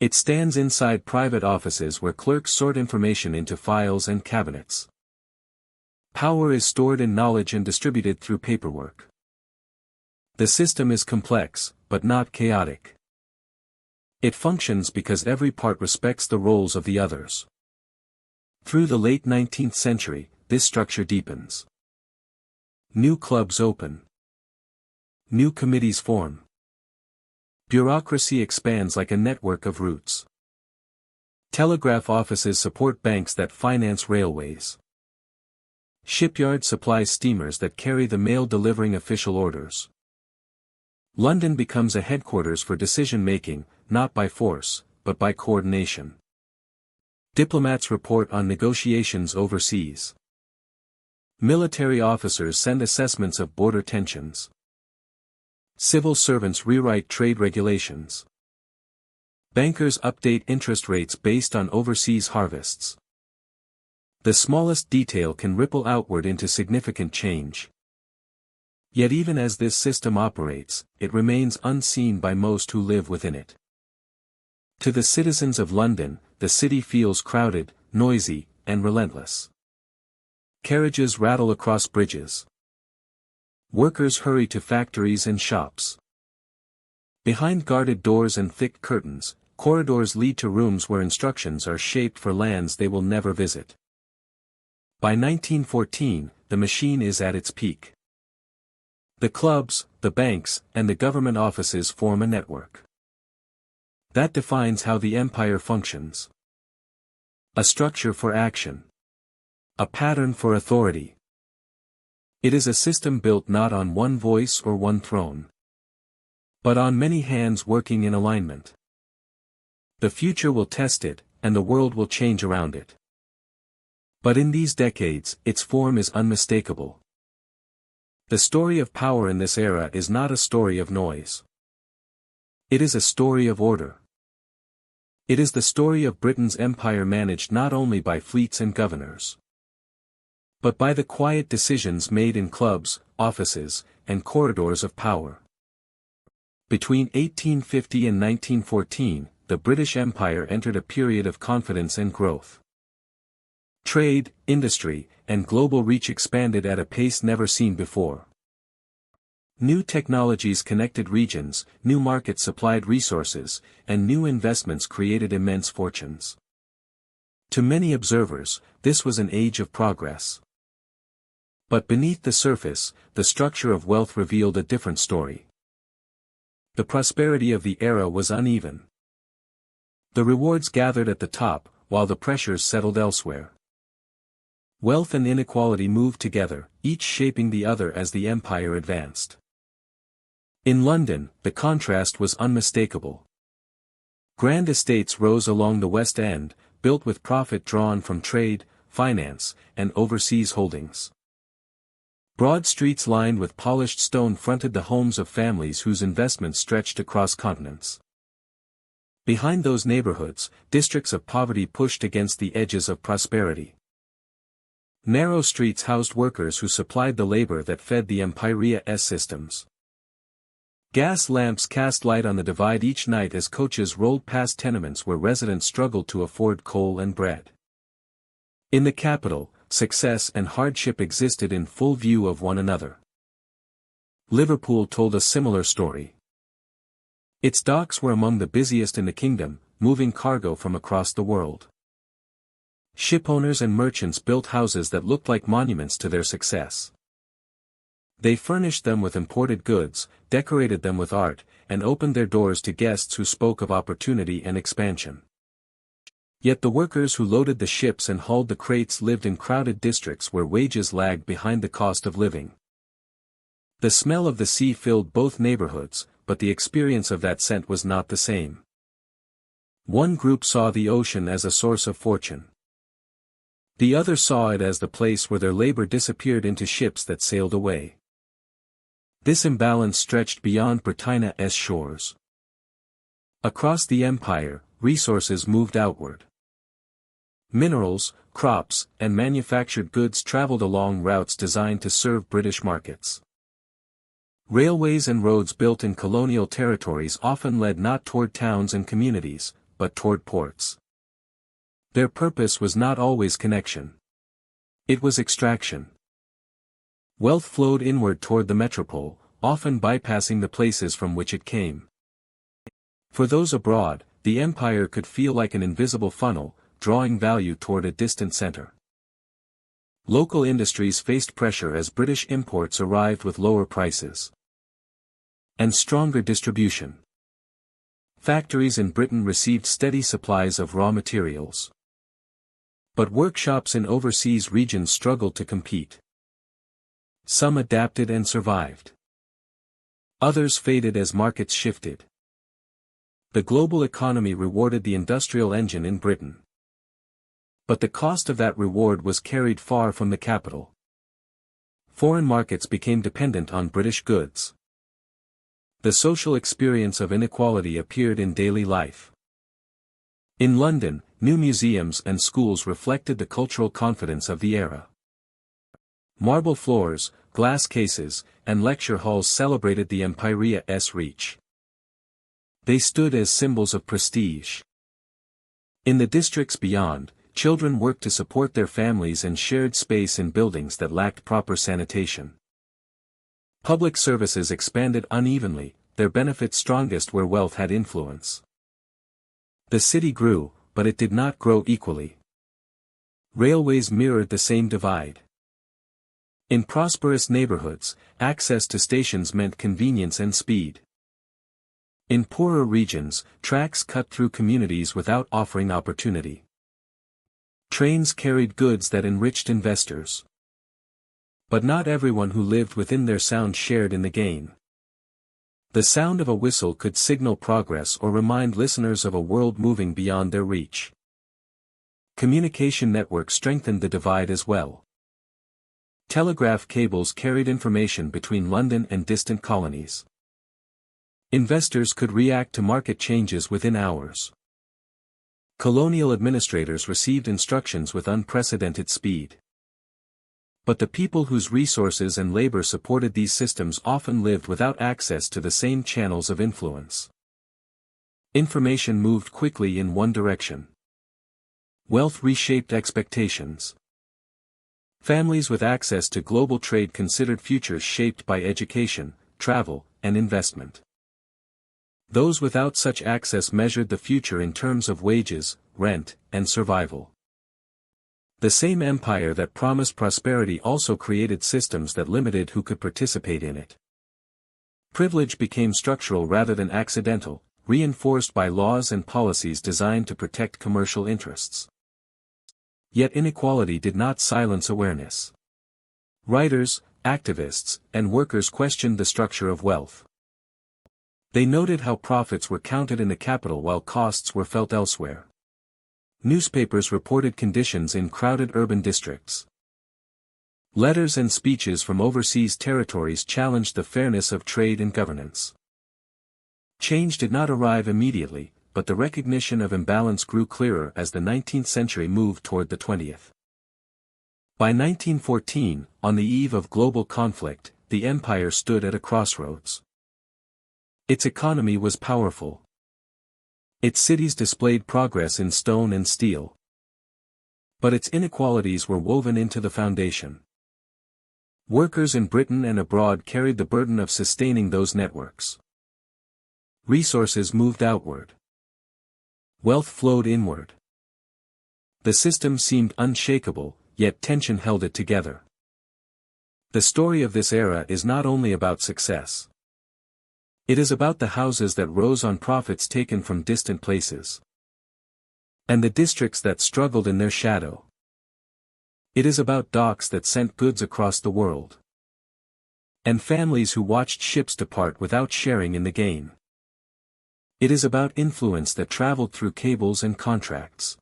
It stands inside private offices where clerks sort information into files and cabinets. Power is stored in knowledge and distributed through paperwork. The system is complex, but not chaotic. It functions because every part respects the roles of the others. Through the late 19th century, this structure deepens. New clubs open. New committees form. Bureaucracy expands like a network of roots. Telegraph offices support banks that finance railways. Shipyards supply steamers that carry the mail delivering official orders. London becomes a headquarters for decision-making, not by force, but by coordination. Diplomats report on negotiations overseas. Military officers send assessments of border tensions. Civil servants rewrite trade regulations. Bankers update interest rates based on overseas harvests. The smallest detail can ripple outward into significant change. Yet even as this system operates, it remains unseen by most who live within it. To the citizens of London, the city feels crowded, noisy, and relentless. Carriages rattle across bridges. Workers hurry to factories and shops. Behind guarded doors and thick curtains, corridors lead to rooms where instructions are shaped for lands they will never visit. By 1914, the machine is at its peak. The clubs, the banks, and the government offices form a network. That defines how the empire functions. A structure for action. A pattern for authority. It is a system built not on one voice or one throne, but on many hands working in alignment. The future will test it, and the world will change around it. But in these decades, its form is unmistakable. The story of power in this era is not a story of noise. It is a story of order. It is the story of Britain's empire managed not only by fleets and governors, but by the quiet decisions made in clubs, offices, and corridors of power. Between 1850 and 1914, the British Empire entered a period of confidence and growth. Trade, industry, and global reach expanded at a pace never seen before. New technologies connected regions, new markets supplied resources, and new investments created immense fortunes. To many observers, this was an age of progress. But beneath the surface, the structure of wealth revealed a different story. The prosperity of the era was uneven. The rewards gathered at the top, while the pressures settled elsewhere. Wealth and inequality moved together, each shaping the other as the empire advanced. In London, the contrast was unmistakable. Grand estates rose along the West End, built with profit drawn from trade, finance, and overseas holdings. Broad streets lined with polished stone fronted the homes of families whose investments stretched across continents. Behind those neighborhoods, districts of poverty pushed against the edges of prosperity. Narrow streets housed workers who supplied the labor that fed the Empire's systems. Gas lamps cast light on the divide each night as coaches rolled past tenements where residents struggled to afford coal and bread. In the capital, success and hardship existed in full view of one another. Liverpool told a similar story. Its docks were among the busiest in the kingdom, moving cargo from across the world. Shipowners and merchants built houses that looked like monuments to their success. They furnished them with imported goods, decorated them with art, and opened their doors to guests who spoke of opportunity and expansion. Yet the workers who loaded the ships and hauled the crates lived in crowded districts where wages lagged behind the cost of living. The smell of the sea filled both neighborhoods, but the experience of that scent was not the same. One group saw the ocean as a source of fortune. The other saw it as the place where their labor disappeared into ships that sailed away. This imbalance stretched beyond Britannia's shores. Across the empire, resources moved outward. Minerals, crops, and manufactured goods traveled along routes designed to serve British markets. Railways and roads built in colonial territories often led not toward towns and communities, but toward ports. Their purpose was not always connection. It was extraction. Wealth flowed inward toward the metropole, often bypassing the places from which it came. For those abroad, the empire could feel like an invisible funnel, drawing value toward a distant center. Local industries faced pressure as British imports arrived with lower prices and stronger distribution. Factories in Britain received steady supplies of raw materials. But workshops in overseas regions struggled to compete. Some adapted and survived. Others faded as markets shifted. The global economy rewarded the industrial engine in Britain. But the cost of that reward was carried far from the capital. Foreign markets became dependent on British goods. The social experience of inequality appeared in daily life. In London, new museums and schools reflected the cultural confidence of the era. Marble floors, glass cases, and lecture halls celebrated the Empire's reach. They stood as symbols of prestige. In the districts beyond, children worked to support their families and shared space in buildings that lacked proper sanitation. Public services expanded unevenly, their benefits strongest where wealth had influence. The city grew, but it did not grow equally. Railways mirrored the same divide. In prosperous neighborhoods, access to stations meant convenience and speed. In poorer regions, tracks cut through communities without offering opportunity. Trains carried goods that enriched investors. But not everyone who lived within their sound shared in the gain. The sound of a whistle could signal progress or remind listeners of a world moving beyond their reach. Communication networks strengthened the divide as well. Telegraph cables carried information between London and distant colonies. Investors could react to market changes within hours. Colonial administrators received instructions with unprecedented speed. But the people whose resources and labor supported these systems often lived without access to the same channels of influence. Information moved quickly in one direction. Wealth reshaped expectations. Families with access to global trade considered futures shaped by education, travel, and investment. Those without such access measured the future in terms of wages, rent, and survival. The same empire that promised prosperity also created systems that limited who could participate in it. Privilege became structural rather than accidental, reinforced by laws and policies designed to protect commercial interests. Yet inequality did not silence awareness. Writers, activists, and workers questioned the structure of wealth. They noted how profits were counted in the capital while costs were felt elsewhere. Newspapers reported conditions in crowded urban districts. Letters and speeches from overseas territories challenged the fairness of trade and governance. Change did not arrive immediately, but the recognition of imbalance grew clearer as the 19th century moved toward the 20th. By 1914, on the eve of global conflict, the empire stood at a crossroads. Its economy was powerful. Its cities displayed progress in stone and steel. But its inequalities were woven into the foundation. Workers in Britain and abroad carried the burden of sustaining those networks. Resources moved outward. Wealth flowed inward. The system seemed unshakable, yet tension held it together. The story of this era is not only about success. It is about the houses that rose on profits taken from distant places. And the districts that struggled in their shadow. It is about docks that sent goods across the world. And families who watched ships depart without sharing in the gain. It is about influence that traveled through cables and contracts.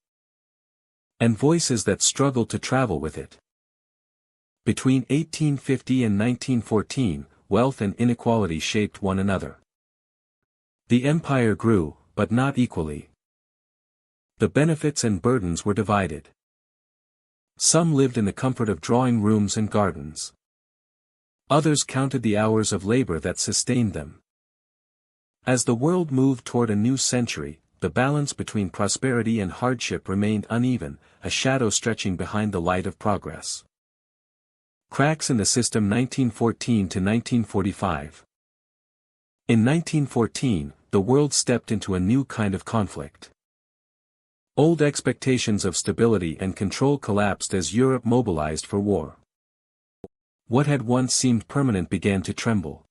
And voices that struggled to travel with it. Between 1850 and 1914, wealth and inequality shaped one another. The empire grew, but not equally. The benefits and burdens were divided. Some lived in the comfort of drawing rooms and gardens. Others counted the hours of labor that sustained them. As the world moved toward a new century, the balance between prosperity and hardship remained uneven, a shadow stretching behind the light of progress. Cracks in the system 1914 to 1945. In 1914, the world stepped into a new kind of conflict. Old expectations of stability and control collapsed as Europe mobilized for war. What had once seemed permanent began to tremble.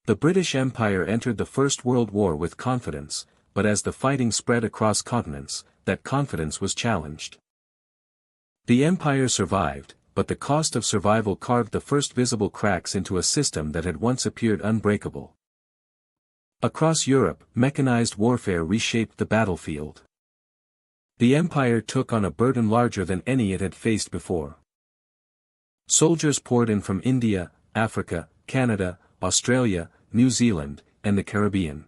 The British Empire entered the First World War with confidence, but as the fighting spread across continents, that confidence was challenged. The empire survived, but the cost of survival carved the first visible cracks into a system that had once appeared unbreakable. Across Europe, mechanized warfare reshaped the battlefield. The empire took on a burden larger than any it had faced before. Soldiers poured in from India, Africa, Canada, Australia, New Zealand, and the Caribbean.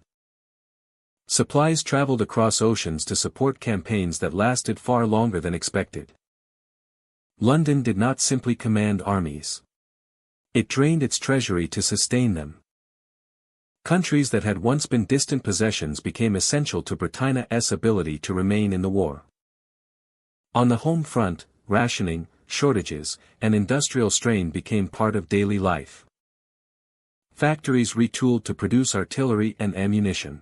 Supplies traveled across oceans to support campaigns that lasted far longer than expected. London did not simply command armies. It drained its treasury to sustain them. Countries that had once been distant possessions became essential to Britannia's ability to remain in the war. On the home front, rationing, shortages, and industrial strain became part of daily life. Factories retooled to produce artillery and ammunition.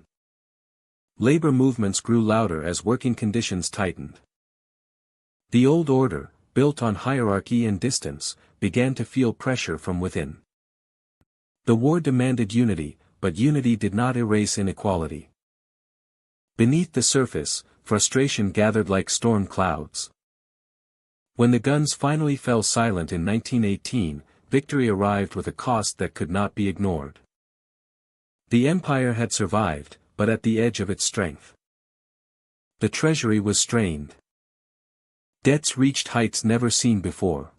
Labor movements grew louder as working conditions tightened. The old order, built on hierarchy and distance, began to feel pressure from within. The war demanded unity, but unity did not erase inequality. Beneath the surface, frustration gathered like storm clouds. When the guns finally fell silent in 1918, victory arrived with a cost that could not be ignored. The empire had survived, but at the edge of its strength. The treasury was strained. Debts reached heights never seen before.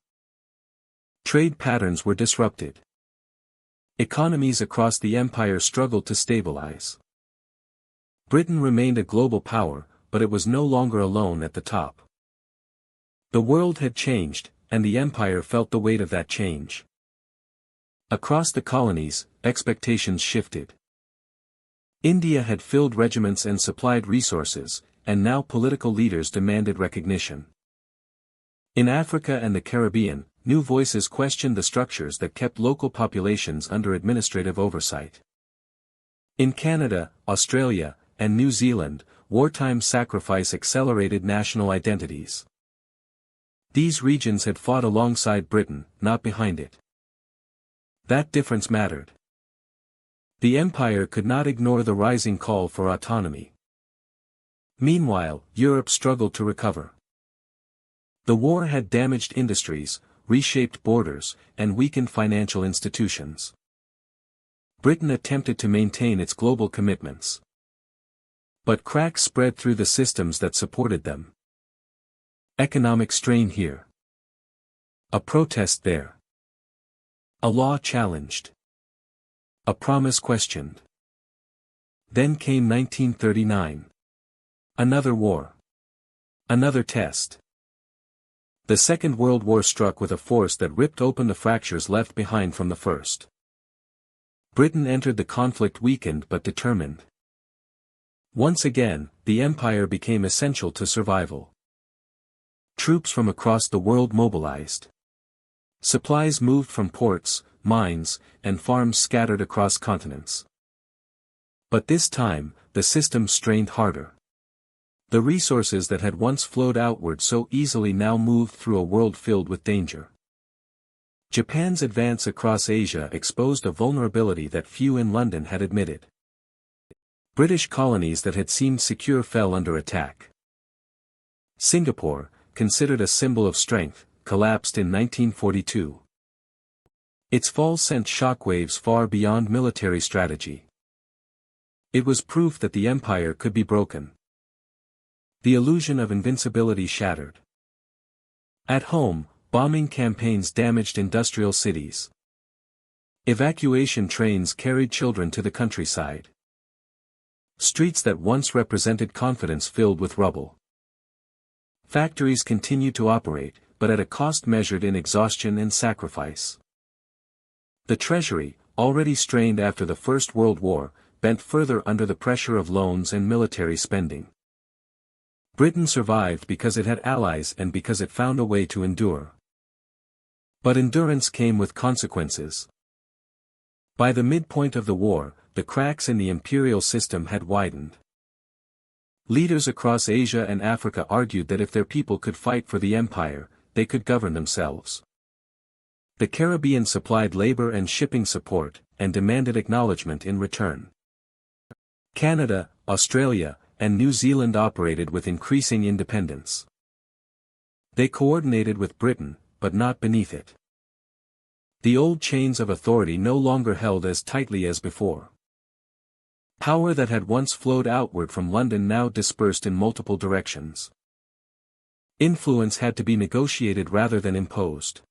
Trade patterns were disrupted. Economies across the empire struggled to stabilize. Britain remained a global power, but it was no longer alone at the top. The world had changed, and the empire felt the weight of that change. Across the colonies, expectations shifted. India had filled regiments and supplied resources, and now political leaders demanded recognition. In Africa and the Caribbean, new voices questioned the structures that kept local populations under administrative oversight. In Canada, Australia, and New Zealand, wartime sacrifice accelerated national identities. These regions had fought alongside Britain, not behind it. That difference mattered. The empire could not ignore the rising call for autonomy. Meanwhile, Europe struggled to recover. The war had damaged industries, reshaped borders, and weakened financial institutions. Britain attempted to maintain its global commitments. But cracks spread through the systems that supported them. Economic strain here. A protest there. A law challenged. A promise questioned. Then came 1939. Another war. Another test. The Second World War struck with a force that ripped open the fractures left behind from the First. Britain entered the conflict weakened but determined. Once again, the empire became essential to survival. Troops from across the world mobilized. Supplies moved from ports, mines, and farms scattered across continents. But this time, the system strained harder. The resources that had once flowed outward so easily now moved through a world filled with danger. Japan's advance across Asia exposed a vulnerability that few in London had admitted. British colonies that had seemed secure fell under attack. Singapore, considered a symbol of strength, collapsed in 1942. Its fall sent shockwaves far beyond military strategy. It was proof that the empire could be broken. The illusion of invincibility shattered. At home, bombing campaigns damaged industrial cities. Evacuation trains carried children to the countryside. Streets that once represented confidence filled with rubble. Factories continued to operate, but at a cost measured in exhaustion and sacrifice. The treasury, already strained after the First World War, bent further under the pressure of loans and military spending. Britain survived because it had allies and because it found a way to endure. But endurance came with consequences. By the midpoint of the war, the cracks in the imperial system had widened. Leaders across Asia and Africa argued that if their people could fight for the empire, they could govern themselves. The Caribbean supplied labor and shipping support, and demanded acknowledgement in return. Canada, Australia, and New Zealand operated with increasing independence. They coordinated with Britain, but not beneath it. The old chains of authority no longer held as tightly as before. Power that had once flowed outward from London now dispersed in multiple directions. Influence had to be negotiated rather than imposed.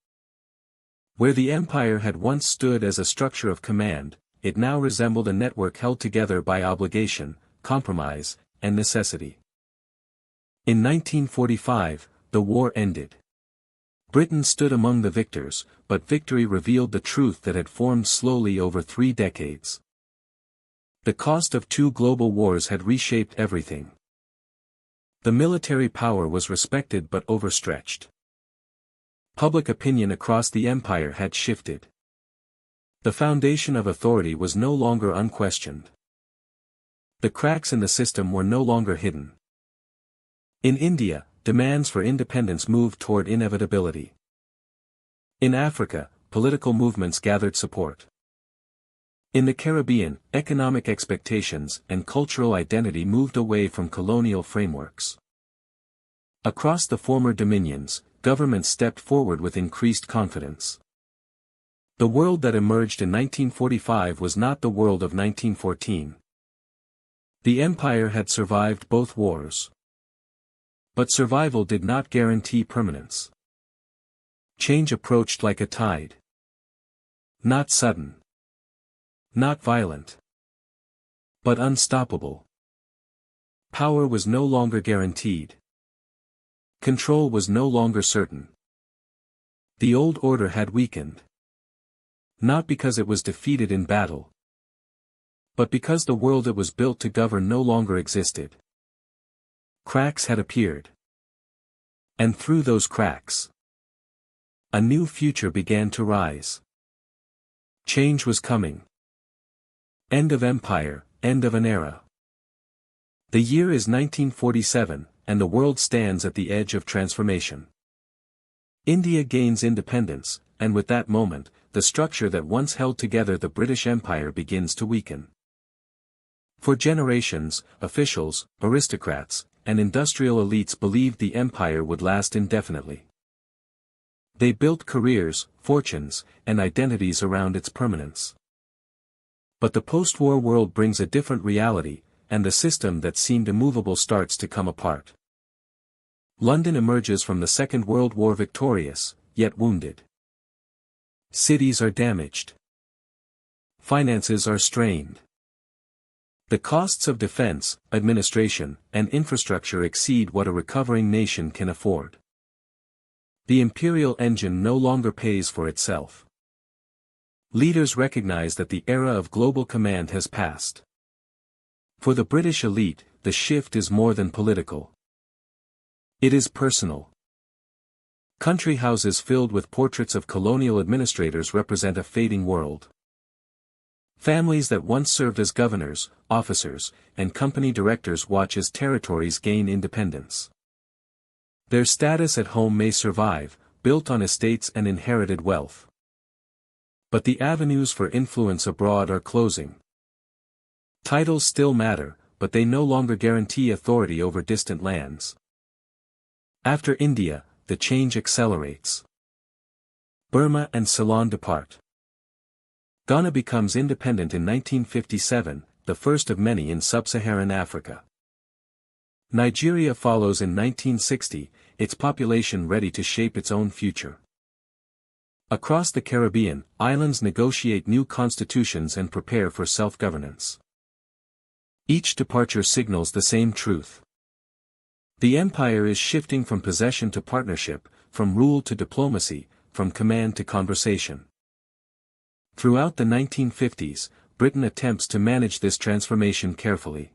Where the empire had once stood as a structure of command, it now resembled a network held together by obligation, compromise, and necessity. In 1945, the war ended. Britain stood among the victors, but victory revealed the truth that had formed slowly over 3 decades. The cost of 2 global wars had reshaped everything. The military power was respected but overstretched. Public opinion across the empire had shifted. The foundation of authority was no longer unquestioned. The cracks in the system were no longer hidden. In India, demands for independence moved toward inevitability. In Africa, political movements gathered support. In the Caribbean, economic expectations and cultural identity moved away from colonial frameworks. Across the former dominions, governments stepped forward with increased confidence. The world that emerged in 1945 was not the world of 1914. The empire had survived both wars. But survival did not guarantee permanence. Change approached like a tide. Not sudden. Not violent. But unstoppable. Power was no longer guaranteed. Control was no longer certain. The old order had weakened. Not because it was defeated in battle, but because the world it was built to govern no longer existed. Cracks had appeared. And through those cracks, a new future began to rise. Change was coming. End of empire, end of an era. The year is 1947, and the world stands at the edge of transformation. India gains independence, and with that moment, the structure that once held together the British Empire begins to weaken. For generations, officials, aristocrats, and industrial elites believed the empire would last indefinitely. They built careers, fortunes, and identities around its permanence. But the post-war world brings a different reality, and the system that seemed immovable starts to come apart. London emerges from the Second World War victorious, yet wounded. Cities are damaged. Finances are strained. The costs of defense, administration, and infrastructure exceed what a recovering nation can afford. The imperial engine no longer pays for itself. Leaders recognize that the era of global command has passed. For the British elite, the shift is more than political. It is personal. Country houses filled with portraits of colonial administrators represent a fading world. Families that once served as governors, officers, and company directors watch as territories gain independence. Their status at home may survive, built on estates and inherited wealth. But the avenues for influence abroad are closing. Titles still matter, but they no longer guarantee authority over distant lands. After India, the change accelerates. Burma and Ceylon depart. Ghana becomes independent in 1957, the first of many in sub-Saharan Africa. Nigeria follows in 1960, its population ready to shape its own future. Across the Caribbean, islands negotiate new constitutions and prepare for self-governance. Each departure signals the same truth. The empire is shifting from possession to partnership, from rule to diplomacy, from command to conversation. Throughout the 1950s, Britain attempts to manage this transformation carefully.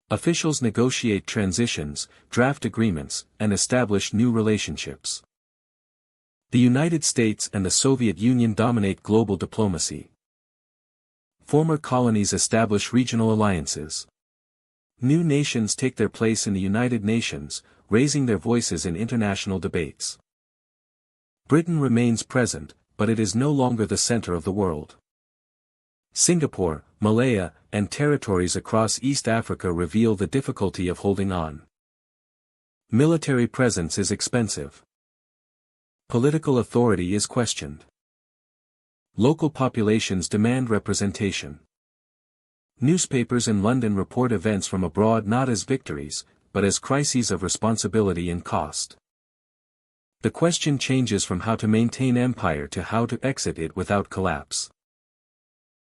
Officials negotiate transitions, draft agreements, and establish new relationships. The United States and the Soviet Union dominate global diplomacy. Former colonies establish regional alliances. New nations take their place in the United Nations, raising their voices in international debates. Britain remains present, but it is no longer the center of the world. Singapore, Malaya, and territories across East Africa reveal the difficulty of holding on. Military presence is expensive. Political authority is questioned. Local populations demand representation. Newspapers in London report events from abroad not as victories, but as crises of responsibility and cost. The question changes from how to maintain empire to how to exit it without collapse.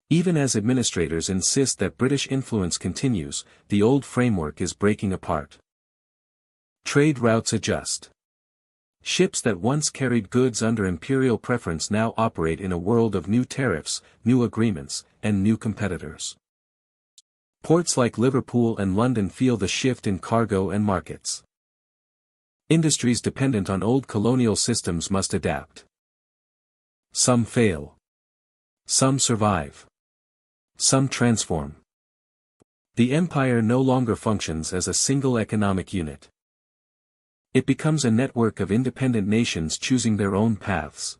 Even as administrators insist that British influence continues, the old framework is breaking apart. Trade routes adjust. Ships that once carried goods under imperial preference now operate in a world of new tariffs, new agreements, and new competitors. Ports like Liverpool and London feel the shift in cargo and markets. Industries dependent on old colonial systems must adapt. Some fail. Some survive. Some transform. The empire no longer functions as a single economic unit. It becomes a network of independent nations choosing their own paths.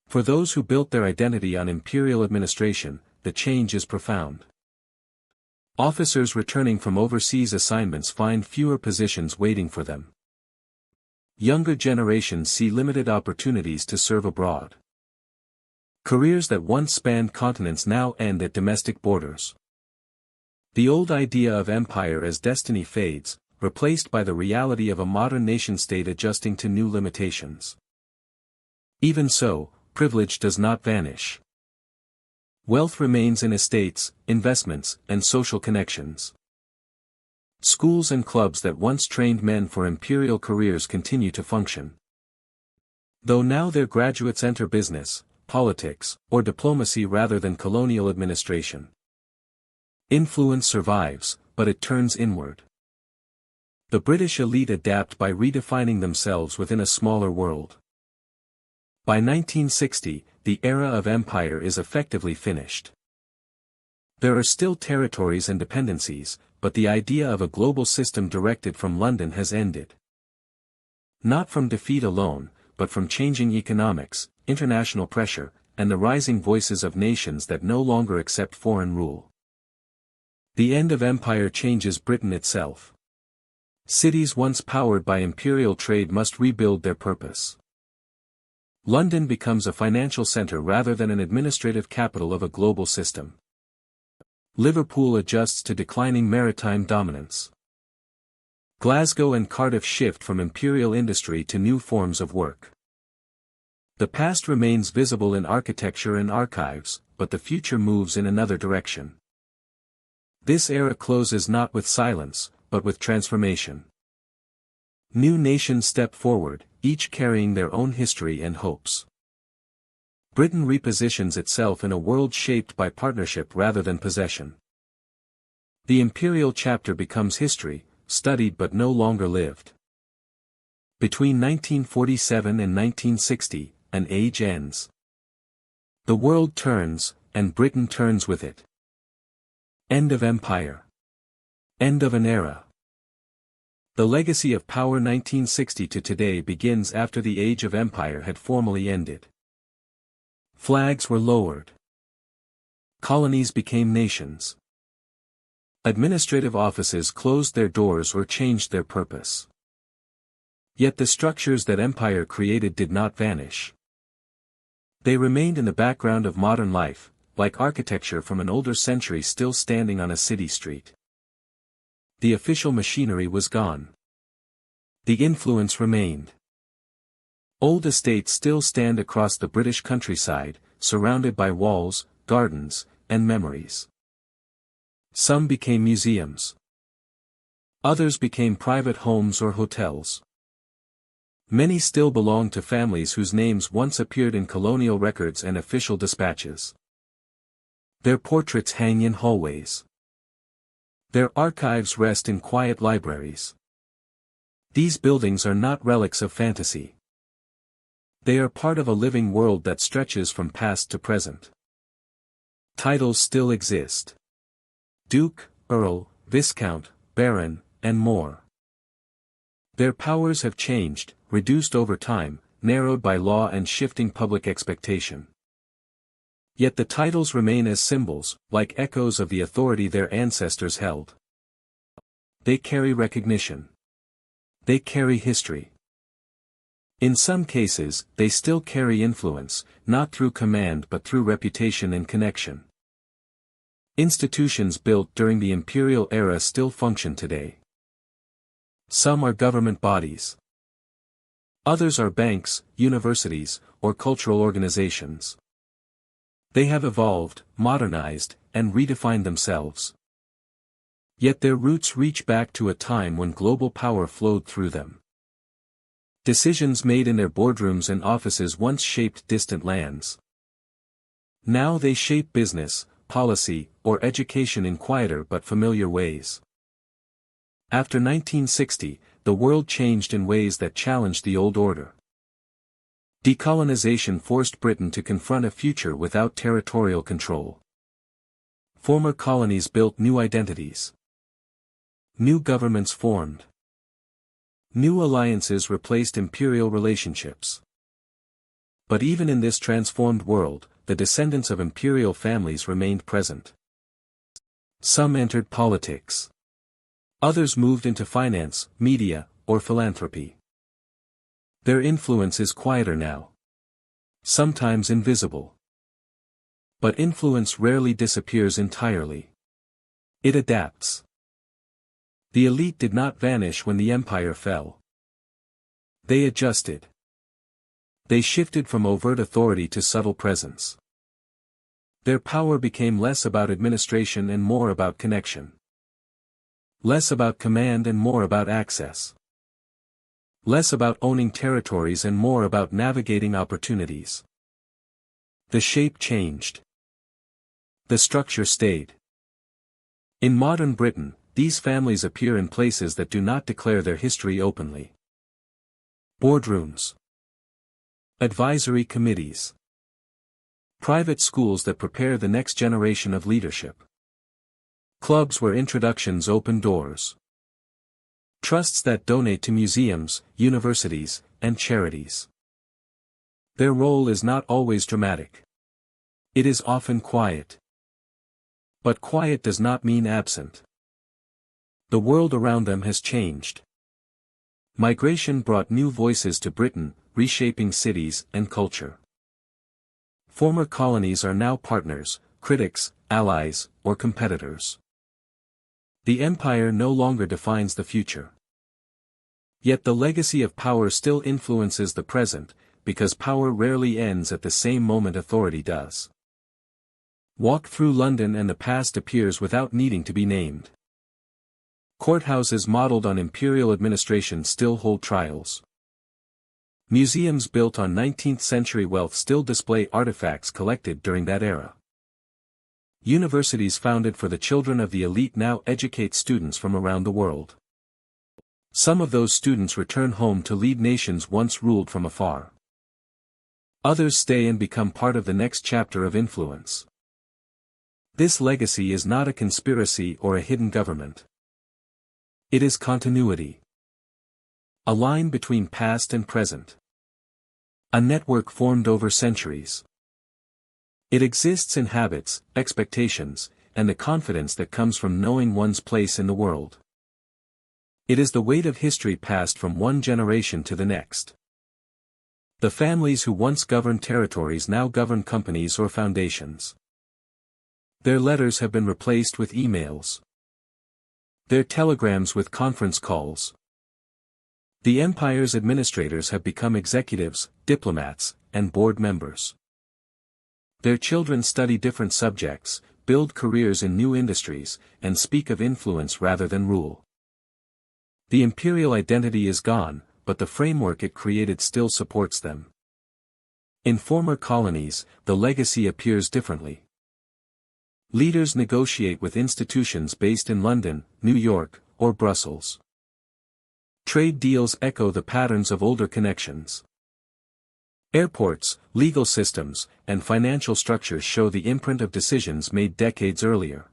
For those who built their identity on imperial administration, the change is profound. Officers returning from overseas assignments find fewer positions waiting for them. Younger generations see limited opportunities to serve abroad. Careers that once spanned continents now end at domestic borders. The old idea of empire as destiny fades, replaced by the reality of a modern nation-state adjusting to new limitations. Even so, privilege does not vanish. Wealth remains in estates, investments, and social connections. Schools and clubs that once trained men for imperial careers continue to function. Though now their graduates enter business, politics, or diplomacy rather than colonial administration. Influence survives, but it turns inward. The British elite adapt by redefining themselves within a smaller world. By 1960, the era of empire is effectively finished. There are still territories and dependencies, but the idea of a global system directed from London has ended. Not from defeat alone, but from changing economics, international pressure, and the rising voices of nations that no longer accept foreign rule. The end of empire changes Britain itself. Cities once powered by imperial trade must rebuild their purpose. London becomes a financial centre rather than an administrative capital of a global system. Liverpool adjusts to declining maritime dominance. Glasgow and Cardiff shift from imperial industry to new forms of work. The past remains visible in architecture and archives, but the future moves in another direction. This era closes not with silence, but with transformation. New nations step forward, each carrying their own history and hopes. Britain repositions itself in a world shaped by partnership rather than possession. The imperial chapter becomes history, studied but no longer lived. Between 1947 and 1960, an age ends. The world turns, and Britain turns with it. End of empire. End of an era. The legacy of power 1960 to today begins after the age of empire had formally ended. Flags were lowered. Colonies became nations. Administrative offices closed their doors or changed their purpose. Yet the structures that empire created did not vanish. They remained in the background of modern life, like architecture from an older century still standing on a city street. The official machinery was gone. The influence remained. Old estates still stand across the British countryside, surrounded by walls, gardens, and memories. Some became museums. Others became private homes or hotels. Many still belong to families whose names once appeared in colonial records and official dispatches. Their portraits hang in hallways. Their archives rest in quiet libraries. These buildings are not relics of fantasy. They are part of a living world that stretches from past to present. Titles still exist. Duke, Earl, viscount, baron, and more. Their powers have changed, reduced over time, narrowed by law and shifting public expectation. Yet the titles remain as symbols, like echoes of the authority their ancestors held. They carry recognition. They carry history. In some cases, they still carry influence, not through command but through reputation and connection. Institutions built during the imperial era still function today. Some are government bodies. Others are banks, universities, or cultural organizations. They have evolved, modernized, and redefined themselves. Yet their roots reach back to a time when global power flowed through them. Decisions made in their boardrooms and offices once shaped distant lands. Now they shape business, policy, or education in quieter but familiar ways. After 1960, the world changed in ways that challenged the old order. Decolonization forced Britain to confront a future without territorial control. Former colonies built new identities. New governments formed. New alliances replaced imperial relationships. But even in this transformed world, the descendants of imperial families remained present. Some entered politics. Others moved into finance, media, or philanthropy. Their influence is quieter now. Sometimes invisible. But influence rarely disappears entirely. It adapts. The elite did not vanish when the empire fell. They adjusted. They shifted from overt authority to subtle presence. Their power became less about administration and more about connection. Less about command and more about access. Less about owning territories and more about navigating opportunities. The shape changed. The structure stayed. In modern Britain, these families appear in places that do not declare their history openly. Boardrooms. Advisory committees. Private schools that prepare the next generation of leadership. Clubs where introductions open doors. Trusts that donate to museums, universities, and charities. Their role is not always dramatic. It is often quiet. But quiet does not mean absent. The world around them has changed. Migration brought new voices to Britain, reshaping cities and culture. Former colonies are now partners, critics, allies, or competitors. The empire no longer defines the future. Yet the legacy of power still influences the present, because power rarely ends at the same moment authority does. Walk through London and the past appears without needing to be named. Courthouses modeled on imperial administration still hold trials. Museums built on 19th-century wealth still display artifacts collected during that era. Universities founded for the children of the elite now educate students from around the world. Some of those students return home to lead nations once ruled from afar. Others stay and become part of the next chapter of influence. This legacy is not a conspiracy or a hidden government. It is continuity. A line between past and present. A network formed over centuries. It exists in habits, expectations, and the confidence that comes from knowing one's place in the world. It is the weight of history passed from one generation to the next. The families who once governed territories now govern companies or foundations. Their letters have been replaced with emails. Their telegrams with conference calls. The empire's administrators have become executives, diplomats, and board members. Their children study different subjects, build careers in new industries, and speak of influence rather than rule. The imperial identity is gone, but the framework it created still supports them. In former colonies, the legacy appears differently. Leaders negotiate with institutions based in London, New York, or Brussels. Trade deals echo the patterns of older connections. Airports, legal systems, and financial structures show the imprint of decisions made decades earlier.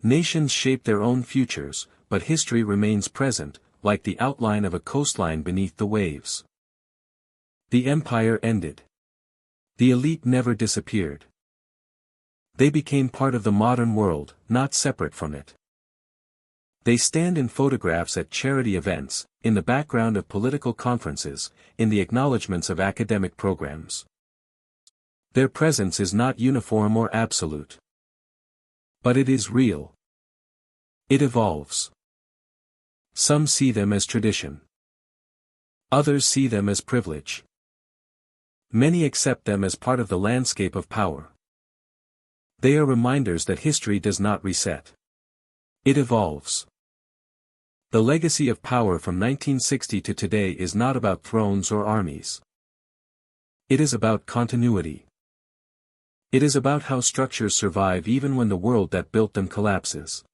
Nations shape their own futures, but history remains present, like the outline of a coastline beneath the waves. The empire ended. The elite never disappeared. They became part of the modern world, not separate from it. They stand in photographs at charity events, in the background of political conferences, in the acknowledgments of academic programs. Their presence is not uniform or absolute. But it is real. It evolves. Some see them as tradition. Others see them as privilege. Many accept them as part of the landscape of power. They are reminders that history does not reset. It evolves. The legacy of power from 1960 to today is not about thrones or armies. It is about continuity. It is about how structures survive even when the world that built them collapses.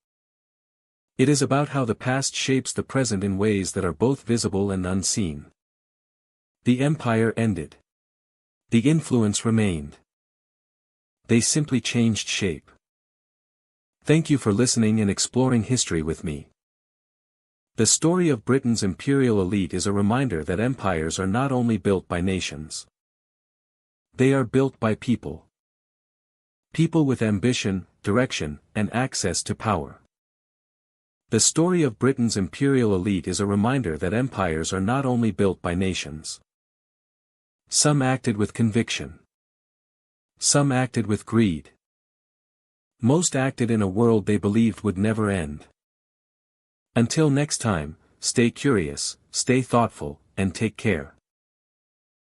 It is about how the past shapes the present in ways that are both visible and unseen. The empire ended. The influence remained. They simply changed shape. Thank you for listening and exploring history with me. The story of Britain's imperial elite is a reminder that empires are not only built by nations. They are built by people. People with ambition, direction, and access to power. The story of Britain's imperial elite is a reminder that empires are not only built by nations. Some acted with conviction. Some acted with greed. Most acted in a world they believed would never end. Until next time, stay curious, stay thoughtful, and take care.